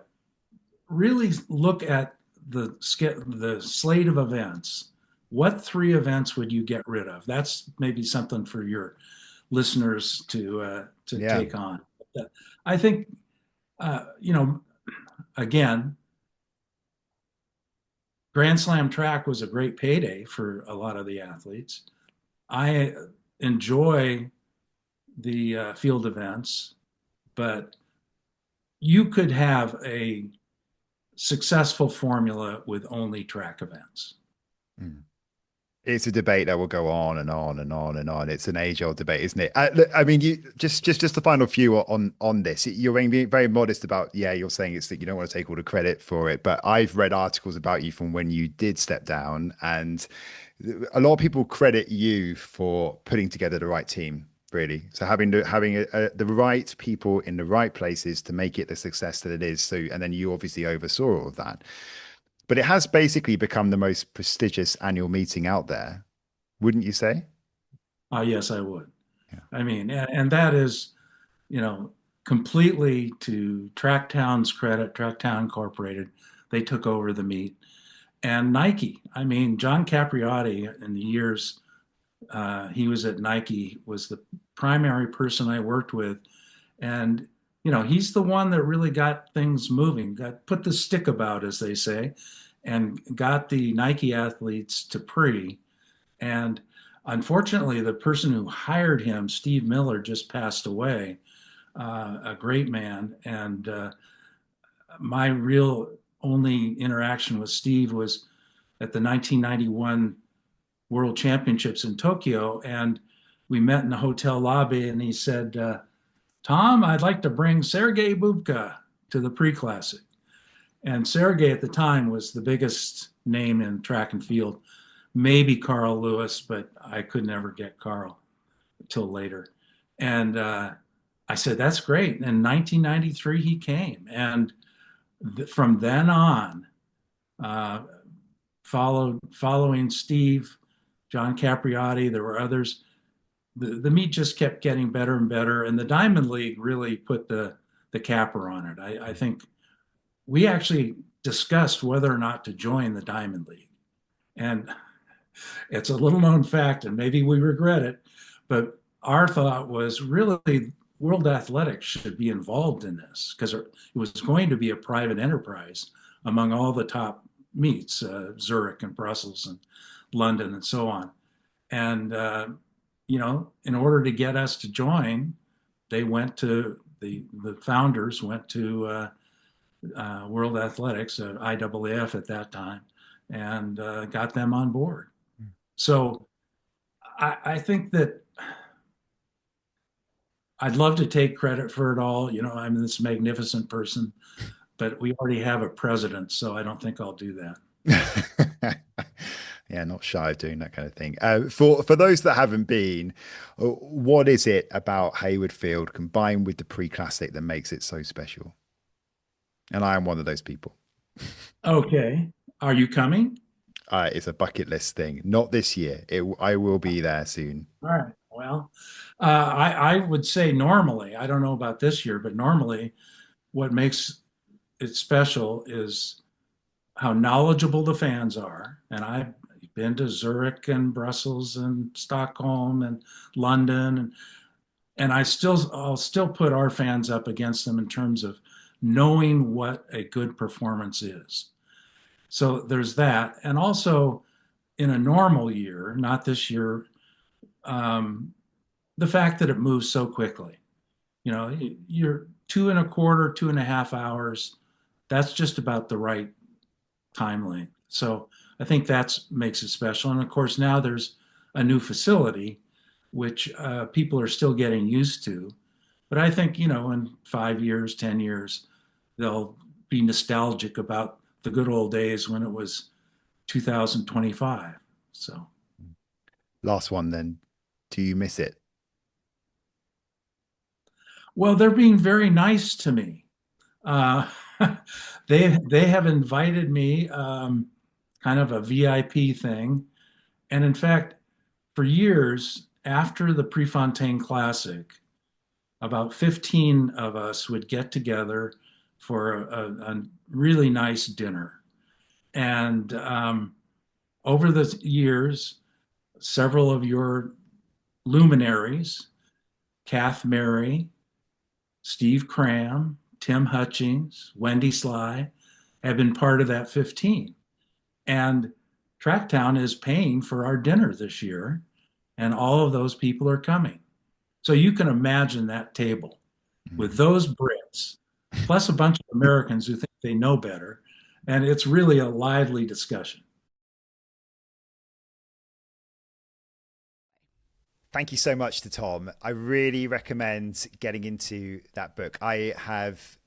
really look at the slate of events, what three events would you get rid of? That's maybe something for your listeners to
Yeah.
take on. I think again, Grand Slam track was a great payday for a lot of the athletes. I enjoy the field events, but you could have a successful formula with only track events.
Mm. It's a debate that will go on and on and on and on. It's an age-old debate, isn't it? I mean, you just the final few on this. You're being very modest about, yeah, you're saying it's that you don't want to take all the credit for it, but I've read articles about you from when you did step down, and a lot of people credit you for putting together the right team, really. So having the right people in the right places to make it the success that it is. So, and then you obviously oversaw all of that. But it has basically become the most prestigious annual meeting out there, wouldn't you say?
Yes, I would.
Yeah.
I mean, and that is, completely to Tracktown's credit, Tracktown Incorporated. They took over the meet. And Nike, I mean, John Capriotti, in the years he was at Nike, was the primary person I worked with. And, he's the one that really got things moving, put the stick about, as they say, and got the Nike athletes to pre. And unfortunately, the person who hired him, Steve Miller, just passed away, a great man. And my real only interaction with Steve was at the 1991 World Championships in Tokyo. And we met in the hotel lobby, and he said, Tom, I'd like to bring Sergei Bubka to the pre-classic. And Sergei at the time was the biggest name in track and field, maybe Carl Lewis, but I could never get Carl until later. And I said, that's great. And in 1993, he came. And from then on, following Steve, John Capriotti, there were others. The meet just kept getting better and better, and the Diamond League really put the capper on it. I think we actually discussed whether or not to join the Diamond League, and it's a little known fact, and maybe we regret it, but our thought was really World Athletics should be involved in this because it was going to be a private enterprise among all the top meets, Zurich and Brussels and London and so on. And in order to get us to join, they went to the founders went to World Athletics, IAAF at that time, and got them on board. So I think that I'd love to take credit for it all. I'm this magnificent person, but we already have a president, so I don't think I'll do that.
Yeah, not shy of doing that kind of thing. For those that haven't been, what is it about Hayward Field combined with the pre-classic that makes it so special? And I am one of those people.
Okay. Are you coming?
It's a bucket list thing. Not this year. I will be there soon.
All right. Well, I would say normally, I don't know about this year, but normally what makes it special is how knowledgeable the fans are. And I've been to Zurich and Brussels and Stockholm and London, and I'll still put our fans up against them in terms of knowing what a good performance is. So there's that. And also in a normal year, not this year, the fact that it moves so quickly. You're 2.25, 2.5 hours. That's just about the right time length. So I think that makes it special. And of course, now there's a new facility, which people are still getting used to. But I think, in 5 years, 10 years, they'll be nostalgic about the good old days when it was 2025. So,
Last one then. Do you miss it?
well, they're being very nice to me. Uh, they have invited me, kind of a VIP thing. And in fact, for years after the Prefontaine Classic, about 15 of us would get together for a really nice dinner. And over the years, several of your luminaries, Kath Mary, Steve Cram, Tim Hutchings, Wendy Sly, have been part of that 15. And Tracktown is paying for our dinner this year, and all of those people are coming. So you can imagine that table with those Brits, plus a bunch of Americans who think they know better. And it's really a lively discussion.
Thank you so much to Tom. I really recommend getting into that book. I have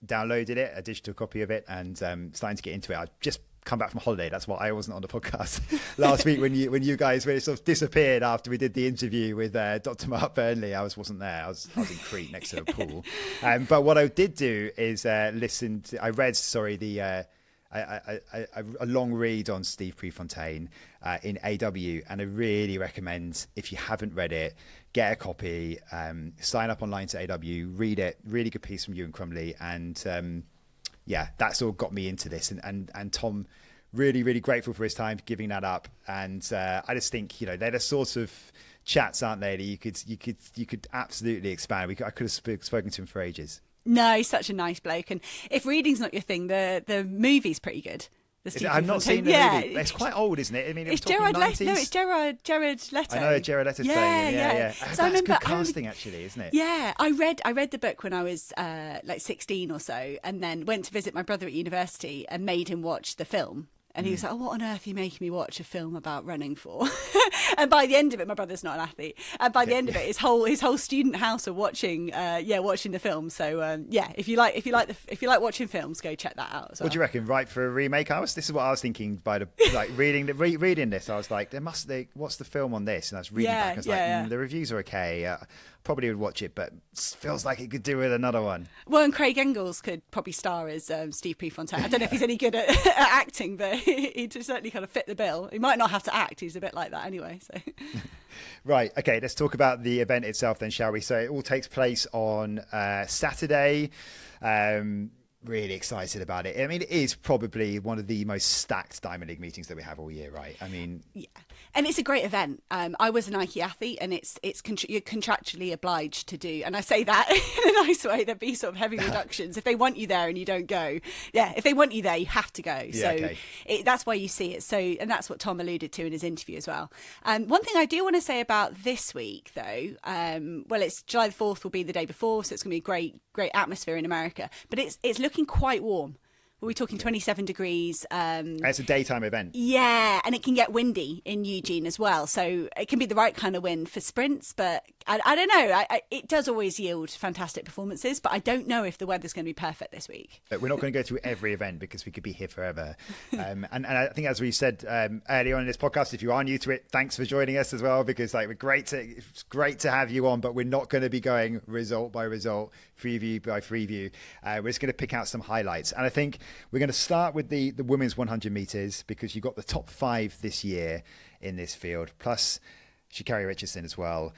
downloaded it, a digital copy of it, and starting to get into it. I just come back from holiday. That's why I wasn't on the podcast last week when you guys really sort of disappeared after we did the interview with Dr. Mark Burnley. I wasn't there. I was in Crete next to a pool. But what I did do is I read a long read on Steve Prefontaine in AW, and I really recommend, if you haven't read it, get a copy, sign up online to AW, read it. Really good piece from Ewan Crumley, and that's all got me into this. And Tom, really, really grateful for his time, giving that up. And I just think, they're the sort of chats, aren't they, that you could absolutely expand. I could have spoken to him for ages.
No, he's such a nice bloke. And if reading's not your thing, the movie's pretty good.
I've not seen the movie. It's quite old, isn't it? I mean,
it's Jared Leto. No, it's Jared Leto.
I know Jared Leto's playing. Yeah. So that's good casting, actually, isn't it?
Yeah, I read the book when I was like 16 or so, and then went to visit my brother at university and made him watch the film. And he was like, "Oh, what on earth are you making me watch a film about running for?" And by the end of it, my brother's not an athlete. And by the end of it, his whole student house are watching the film. So if you like watching films, go check that out as well.
What do you reckon? Right for a remake? This is what I was thinking by reading this. I was like, what's the film on this? And I was reading back. I was the reviews are okay. Probably would watch it, but feels like it could do with another one.
Well, and Craig Engels could probably star as Steve Prefontaine. I don't know if he's any good at acting, but he'd certainly kind of fit the bill. He might not have to act. He's a bit like that anyway. So,
right. Okay. Let's talk about the event itself then, shall we? So it all takes place on Saturday. Really excited about it. I mean, it is probably one of the most stacked Diamond League meetings that we have all year, right? I mean,
yeah, and it's a great event. I was a Nike athlete, and you're contractually obliged to do. And I say that in a nice way. There'd be sort of heavy reductions if they want you there and you don't go. Yeah, if they want you there, you have to go.
Yeah,
so
okay.
That's why you see it. So, and that's what Tom alluded to in his interview as well. One thing I do want to say about this week, though, it's July the 4th will be the day before, so it's going to be a great atmosphere in America. But it's looking quite warm. We're talking 27 degrees.
It's a daytime event.
Yeah, and it can get windy in Eugene as well. So it can be the right kind of wind for sprints, but I don't know. It does always yield fantastic performances, but I don't know if the weather's going to be perfect this week.
But we're not going to go through every event because we could be here forever. And I think, as we said earlier on in this podcast, if you are new to it, thanks for joining us as well, because it's great to have you on, but we're not going to be going result by result, preview by preview. We're just going to pick out some highlights. And I think we're going to start with the women's 100 meters, because you've got the top 5 this year in this field, plus Sha'Carri Richardson as well.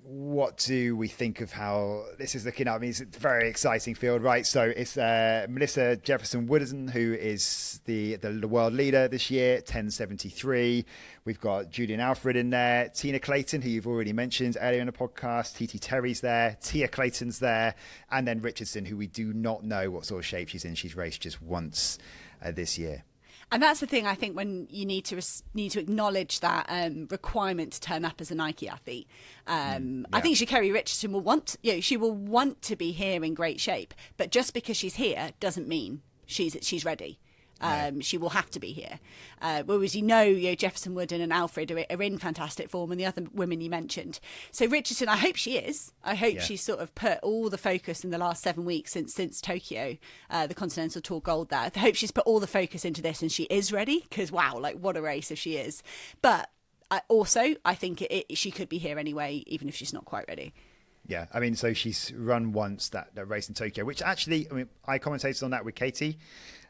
What do we think of how this is looking up? I mean, it's a very exciting field, right? So it's Melissa Jefferson-Woodson, who is the world leader this year, 10:73. We've got Julian Alfred in there, Tina Clayton, who you've already mentioned earlier in the podcast, TT Terry's there, Tia Clayton's there, and then Richardson, who we do not know what sort of shape she's in. She's raced just once this year.
And that's the thing, I think, when you need to acknowledge that requirement to turn up as a Nike athlete. I think Sha'Carri Richardson will want to be here in great shape, but just because she's here doesn't mean she's ready. She will have to be here. Whereas, Jefferson Wooden and Alfred are in fantastic form, and the other women you mentioned. So Richardson, I hope she is. I hope she's sort of put all the focus in the last 7 weeks since Tokyo, the Continental Tour Gold there. I hope she's put all the focus into this and she is ready, because wow, like what a race if she is. But I think she could be here anyway, even if she's not quite ready.
Yeah, I mean, so she's run once that race in Tokyo, which actually, I mean, I commentated on that with Katie,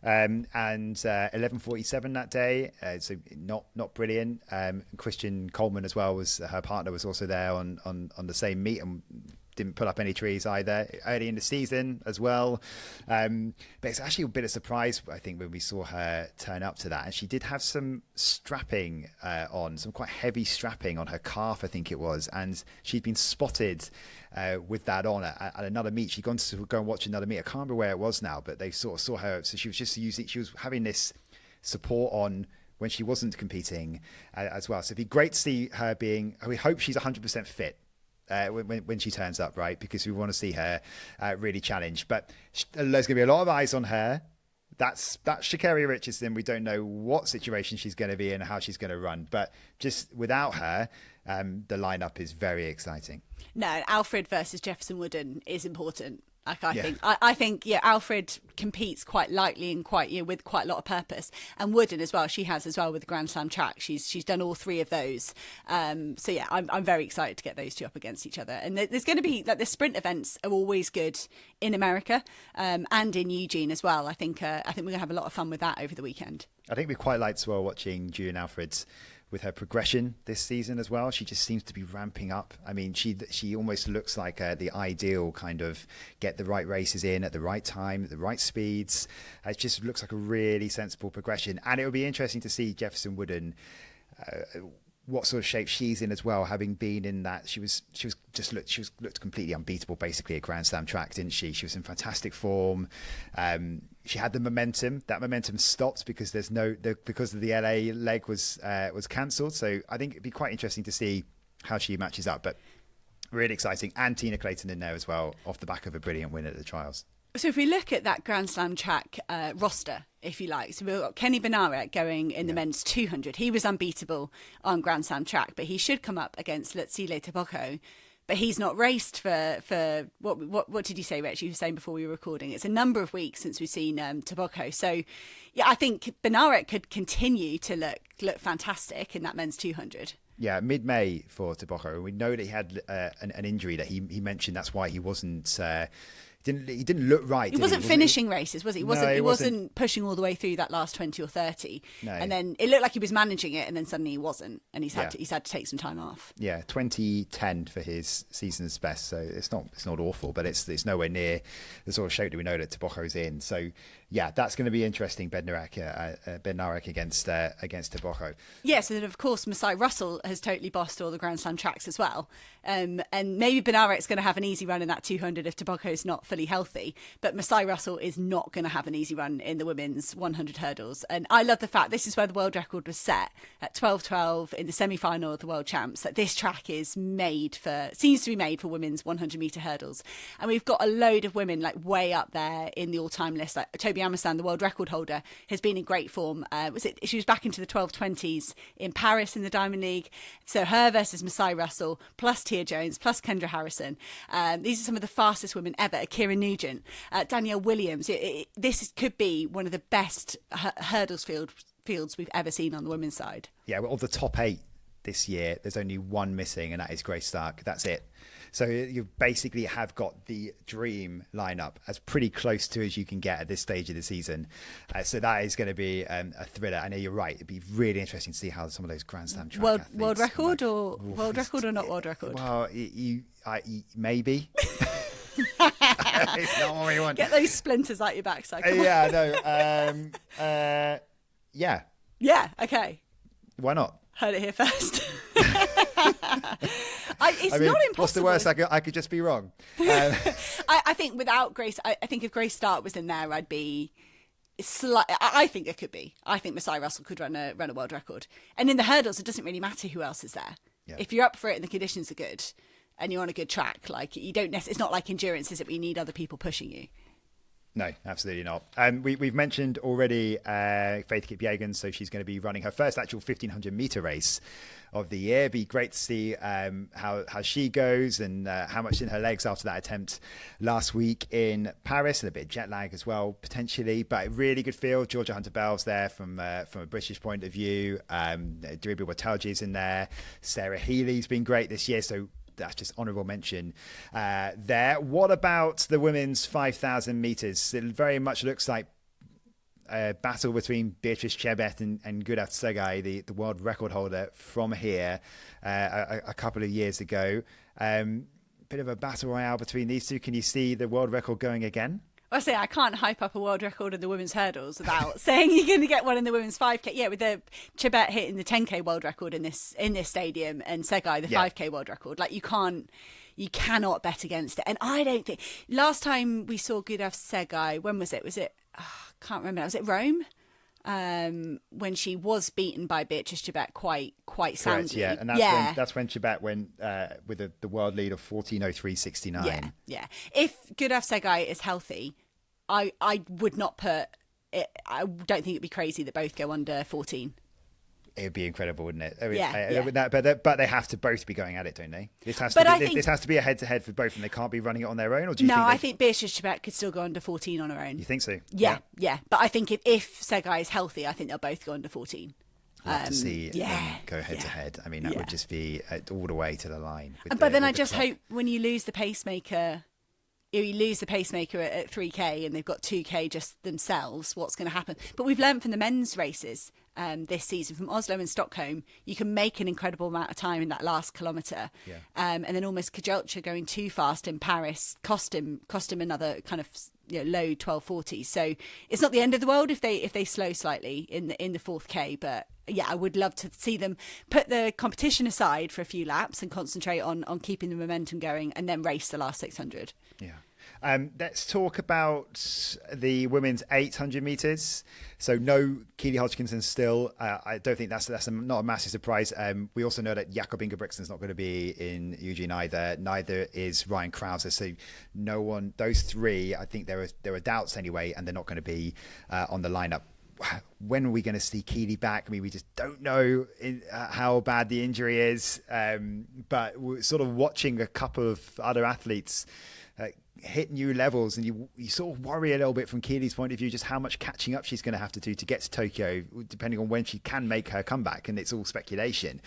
and 11:47 that day, so not brilliant. Christian Coleman as well, her partner was also there on the same meet and didn't put up any trees either early in the season as well. But it's actually a bit of surprise, I think, when we saw her turn up to that. And she did have some strapping on, some quite heavy strapping on her calf, I think it was. And she'd been spotted with that on at another meet. She'd gone to go and watch another meet. I can't remember where it was now, but they sort of saw her. So she was just she was having this support on when she wasn't competing as well. So it'd be great to see her we hope she's 100% fit. When she turns up, right? Because we want to see her really challenge. But there's going to be a lot of eyes on her. That's Sha'Carri Richardson. We don't know what situation she's going to be in and how she's going to run. But just without her, the lineup is very exciting.
No, Alfred versus Jefferson Wooden is important. I think Alfred competes quite lightly and with quite a lot of purpose, and Wooden as well. She has as well with the Grand Slam track. She's done all three of those. I'm very excited to get those two up against each other. And there's going to be the sprint events are always good in America and in Eugene as well. I think we're going to have a lot of fun with that over the weekend.
I think we quite liked as well watching Julian Alfred's with her progression this season as well. She just seems to be ramping up. I mean, she almost looks like the ideal kind of get the right races in at the right time, at the right speeds. It just looks like a really sensible progression. And it would be interesting to see Jefferson Wooden, what sort of shape she's in as well, having been in that. She looked completely unbeatable basically at Grand Slam track, didn't she? She was in fantastic form. She had the momentum. That momentum stopped because because of the LA leg was cancelled. So I think it'd be quite interesting to see how she matches up. But really exciting. And Tina Clayton in there as well, off the back of a brilliant win at the trials.
So if we look at that Grand Slam track roster, if you like, so we've got Kenny Benaret going in the men's 200. He was unbeatable on Grand Slam track, but he should come up against Letsile Teboko. But he's not raced for what did you say, Rich? You were saying before we were recording. It's a number of weeks since we've seen Teboko. So yeah, I think Benaret could continue to look fantastic in that men's 200.
Yeah, mid-May for Teboko. We know that he had an injury that he mentioned. That's why he wasn't. He didn't look right.
He wasn't finishing races, was he?
He
wasn't pushing all the way through that last 20 or 30. No. And then it looked like he was managing it, and then suddenly he wasn't, and he's had to take some time off.
Yeah, 2010 for his season's best. So it's not awful, but it's nowhere near the sort of shape that we know that Teboko's in. So yeah, that's going to be interesting. Bednarek against Teboko.
Yes, and then of course Masai Russell has totally bossed all the Grand Slam tracks as well. And maybe Benarek's going to have an easy run in that 200 if Teboko's not fully healthy. But Masai Russell is not going to have an easy run in the women's 100 hurdles. And I love the fact this is where the world record was set at 12:12 in the semi-final of the World Champs. That this track is seems to be made for women's 100 metre hurdles. And we've got a load of women like way up there in the all-time list. Like Toby Amersan, the world record holder, has been in great form. She was back into the 12:20s in Paris in the Diamond League. So her versus Masai Russell, plus Tia Jones, plus Kendra Harrison. These are some of the fastest women ever. Akira Nugent, Danielle Williams. This could be one of the best hurdles fields we've ever seen on the women's side.
Yeah, well, of the top 8 this year, there's only one missing, and that is Grace Stark. That's it. So you basically have got the dream lineup as pretty close to as you can get at this stage of the season. So that is going to be a thriller. I know you're right. It'd be really interesting to see how some of those Grand Slam track athletes...
World record or not world record?
Well, maybe. It's not what we want.
Get those splinters out your backside.
Yeah.
Yeah, okay.
Why not?
Heard it here first. It's not impossible.
What's the worst? I could just be wrong.
I think without Grace, I think if Grace Stark was in there, I'd be... I think it could be. I think Masai Russell could run a world record. And in the hurdles, it doesn't really matter who else is there. Yeah. If you're up for it and the conditions are good and you're on a good track, like you don't it's not like endurance, is it? Where you need other people pushing you.
No, absolutely not. We've mentioned already Faith Kipyegon, so she's going to be running her first actual 1,500 meter race of the year. Be great to see how she goes and how much in her legs after that attempt last week in Paris, and a bit of jet lag as well potentially. But a really good field. Georgia Hunter-Bell's there from a British point of view. Diriba Watalji's in there. Sarah Healy's been great this year. So that's just honourable mention there. What about the women's 5,000 metres? It very much looks like a battle between Beatrice Chebet and Gudaf Tsegay, the world record holder from here a couple of years ago. Bit of a battle royale between these two. Can you see the world record going again?
I say I can't hype up a world record in the women's hurdles without saying you're going to get one in the women's 5K. Yeah, with the Chebet hitting the 10K world record in this stadium and Tsegay the 5K world record. Like you cannot bet against it. And I don't think last time we saw Gudaf Tsegay, when was it? I can't remember. Was it Rome? When she was beaten by Beatrice Chebet quite soundly.
Correct, yeah, and that's when Chebet went with the world lead of 14:03.69.
Yeah. If Gudaf Tsegay is healthy, I would not put it. I don't think it'd be crazy that both go under 14.
It would be incredible, wouldn't it? I mean,
yeah.
But they have to both be going at it, don't they? This has to be a head-to-head for both, and they can't be running it on their own. Or do you
I think Beatrice Chebet could still go under 14 on her own.
You think so?
Yeah. But I think if Tsegay is healthy, I think they'll both go under 14.
We'll have to see them go head-to-head. I mean, that would just be all the way to the line.
But then I just hope when you lose the pacemaker... You lose the pacemaker at 3K and they've got 2K just themselves, what's going to happen? But we've learned from the men's races this season, from Oslo and Stockholm, you can make an incredible amount of time in that last kilometre. Yeah. And then almost Cajelcha going too fast in Paris cost him another kind of low 12:40. So it's not the end of the world if they slow slightly in the 4K. But yeah, I would love to see them put the competition aside for a few laps and concentrate on keeping the momentum going and then race the last 600.
Yeah. Let's talk about the women's 800 metres. So no Keely Hodgkinson still. I don't think that's not a massive surprise. We also know that Jakob Ingebrigtsen's not going to be in Eugene either. Neither is Ryan Krauser. So no one, those three, I think there are doubts anyway, and they're not going to be on the lineup. When are we going to see Keely back? I mean, we just don't know how bad the injury is. But we're sort of watching a couple of other athletes hit new levels, and you sort of worry a little bit from Keely's point of view just how much catching up she's going to have to do to get to Tokyo, depending on when she can make her comeback, and it's all speculation.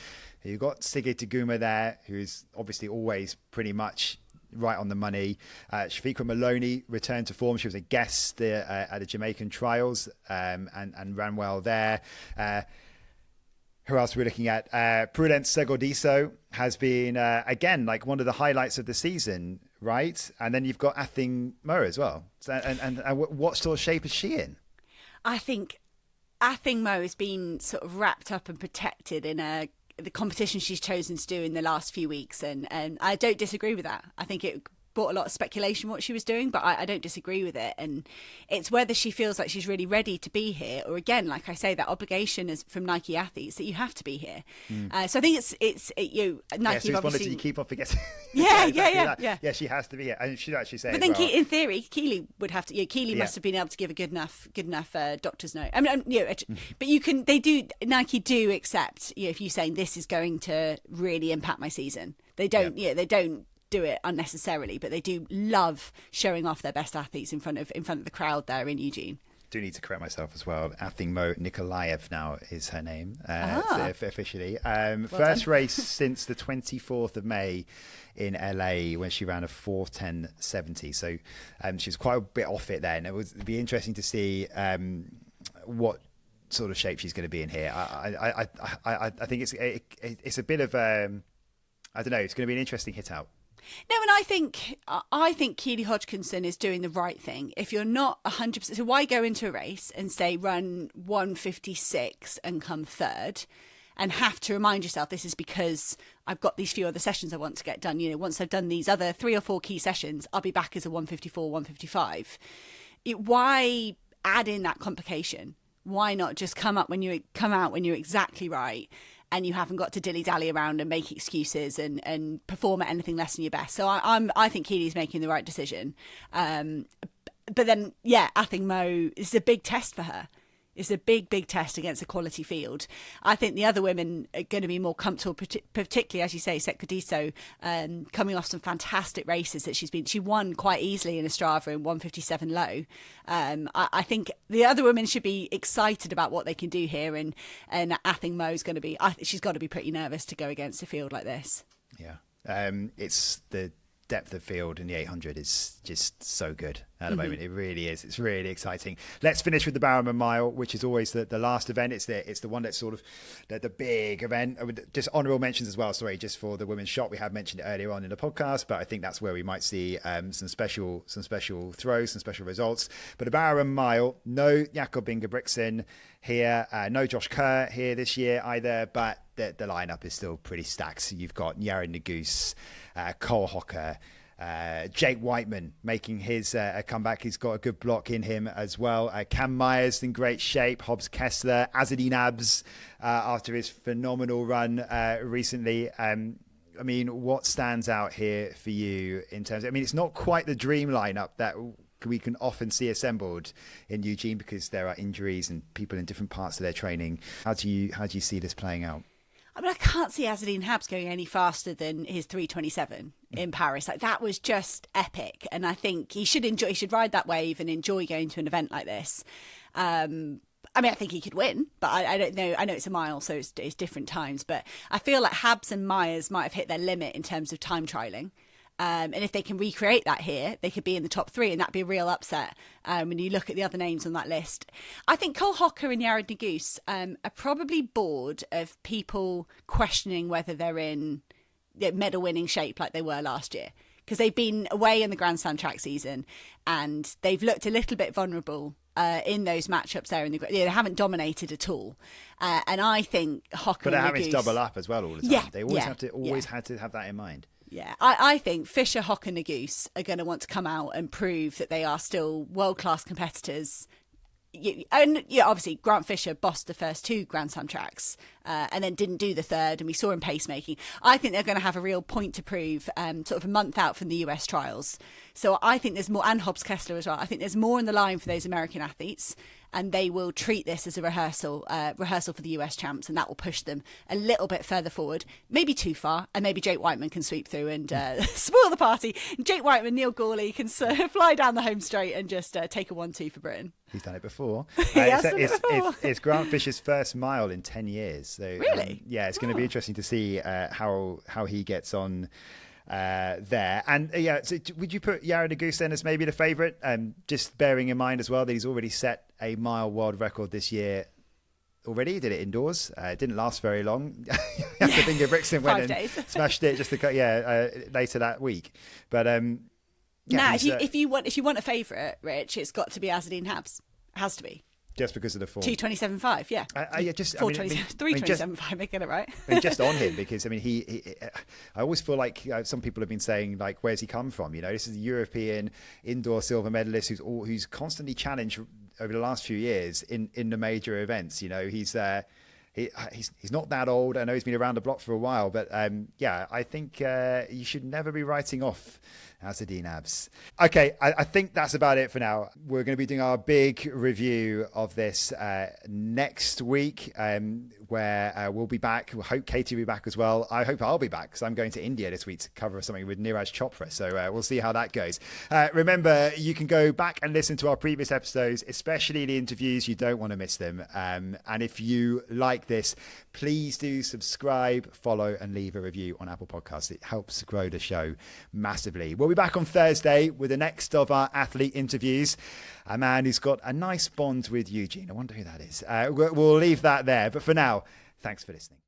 You've got Sigrid Taguma there, who's obviously always pretty much right on the money. Shafiqua Maloney returned to form. She was a guest at the Jamaican trials and ran well there. Who else are we looking at? Prudence Segodiso has been, again, like one of the highlights of the season, right? And then you've got Athing Mo as well. So, and what sort of shape is she in?
I think Athing Mo has been sort of wrapped up and protected in the competition she's chosen to do in the last few weeks. And I don't disagree with that. I think it brought a lot of speculation what she was doing, but I don't disagree with it. And it's whether she feels like she's really ready to be here, or again, like I say, that obligation is from Nike athletes that you have to be here. So I think it's Nike.
So obviously, you keep on forgetting.
Yeah.
She has to be here, and she'd actually say.
But then, in theory, Keely would have to. Keely must have been able to give a good enough doctor's note. I mean, but you can. They do. Nike do accept. If you're saying this is going to really impact my season, they don't. They don't do it unnecessarily, but they do love showing off their best athletes in front of the crowd there in Eugene.
Do need to correct myself as well. Athing Mo Nikolaev now is her name officially. First race since the 24th of May in LA when she ran a 4:10.70. So she was quite a bit off it then. It'd be interesting to see what sort of shape she's going to be in here. I think it's a bit of I don't know. It's going to be an interesting hit out.
No, and I think Keely Hodgkinson is doing the right thing. If you're not 100%, so why go into a race and say run 1:56 and come third, and have to remind yourself this is because I've got these few other sessions I want to get done. Once I've done these other 3 or 4 key sessions, I'll be back as a 1:54, 1:55. Why add in that complication? Why not just come out when you're exactly right? And you haven't got to dilly-dally around and make excuses and perform at anything less than your best. So I think Keely's making the right decision. but then, I think Mo is a big test for her. It's a big, big test against a quality field. I think the other women are going to be more comfortable, particularly, as you say, Sekodiso, coming off some fantastic races that she won quite easily in Ostrava in 1:57 low. I think the other women should be excited about what they can do here, and I think Mo's going to be. She's got to be pretty nervous to go against a field like this.
Yeah, it's the depth of field in the 800 is just so good at the moment. It really is. It's really exciting. Let's finish with the Bowerman Mile, which is always the last event. It's the one that's sort of the big event. Just honourable mentions as well. Sorry, just for the women's shot, we have mentioned it earlier on in the podcast, but I think that's where we might see some special throws, some special results. But the Bowerman Mile, no Jakob Ingebrigtsen here, no Josh Kerr here this year either, but the lineup is still pretty stacked. So you've got Yared Nuguse, Cole Hocker, Jake Whiteman making his comeback. He's got a good block in him as well. Cam Myers in great shape. Hobbs Kessler, Azadine Abs after his phenomenal run recently. I mean, what stands out here for you in terms of, I mean, it's not quite the dream lineup that we can often see assembled in Eugene because there are injuries and people in different parts of their training. How do you see this playing out?
I mean, I can't see Azadine Habs going any faster than his 3:27 in Paris. Like, that was just epic. And I think he should ride that wave and enjoy going to an event like this. I mean, I think he could win, but I don't know. I know it's a mile, so it's different times. But I feel like Habs and Myers might have hit their limit in terms of time trialling. And if they can recreate that here, they could be in the top three, and that'd be a real upset when you look at the other names on that list. I think Cole Hocker and Yared Nuguse are probably bored of people questioning whether they're in medal-winning shape like they were last year, because they've been away in the Grand Slam track season, and they've looked a little bit vulnerable in those matchups there. They haven't dominated at all. And I think Hocker
but they're
and
having
Nuguse,
to double up as well all the time.
Yeah,
They always had to have that in mind.
Yeah, I think Fischer, Hocker, Nuguse are going to want to come out and prove that they are still world-class competitors. And obviously Grant Fisher bossed the first two Grand Slam tracks and then didn't do the third, and we saw him pacemaking. I think they're going to have a real point to prove sort of a month out from the US trials. So I think there's more, and Hobbs Kessler as well. I think there's more in the line for those American athletes, and they will treat this as a rehearsal for the US champs, and that will push them a little bit further forward, maybe too far, and maybe Jake Whiteman can sweep through and spoil the party. Jake Whiteman, Neil Gawley can fly down the home straight and just take a 1-2 for Britain.
He's done it before.
It's
Grant Fisher's first mile in 10 years. So,
really?
It's going to be interesting to see how he gets on there. And so would you put Yared Nuguse then as maybe the favourite? Just bearing in mind as well that he's already set a mile world record this year. Already he did it indoors. It didn't last very long. Jakob Ingebrigtsen went and smashed it just later that week. But
if you want a favourite, Rich, it's got to be Azadine Habs. It has to be.
Just because of the form.
2:27.5, yeah. 3:27.5, making it right.
I mean, just on him, because I mean, I always feel like some people have been saying, like, where's he come from? You know, this is a European indoor silver medalist who's constantly challenged over the last few years in the major events. You know, he's not that old. I know he's been around the block for a while, but I think you should never be writing off Azadine Abs. Okay, I think that's about it for now. We're going to be doing our big review of this next week, where we'll be back. We hope Katie will be back as well. I hope I'll be back because I'm going to India this week to cover something with Neeraj Chopra. So we'll see how that goes. Remember, you can go back and listen to our previous episodes, especially the interviews. You don't want to miss them. And if you like this, please do subscribe, follow, and leave a review on Apple Podcasts. It helps grow the show massively. We'll be back on Thursday with the next of our athlete interviews. A man who's got a nice bond with Eugene. I wonder who that is. We'll leave that there. But for now, thanks for listening.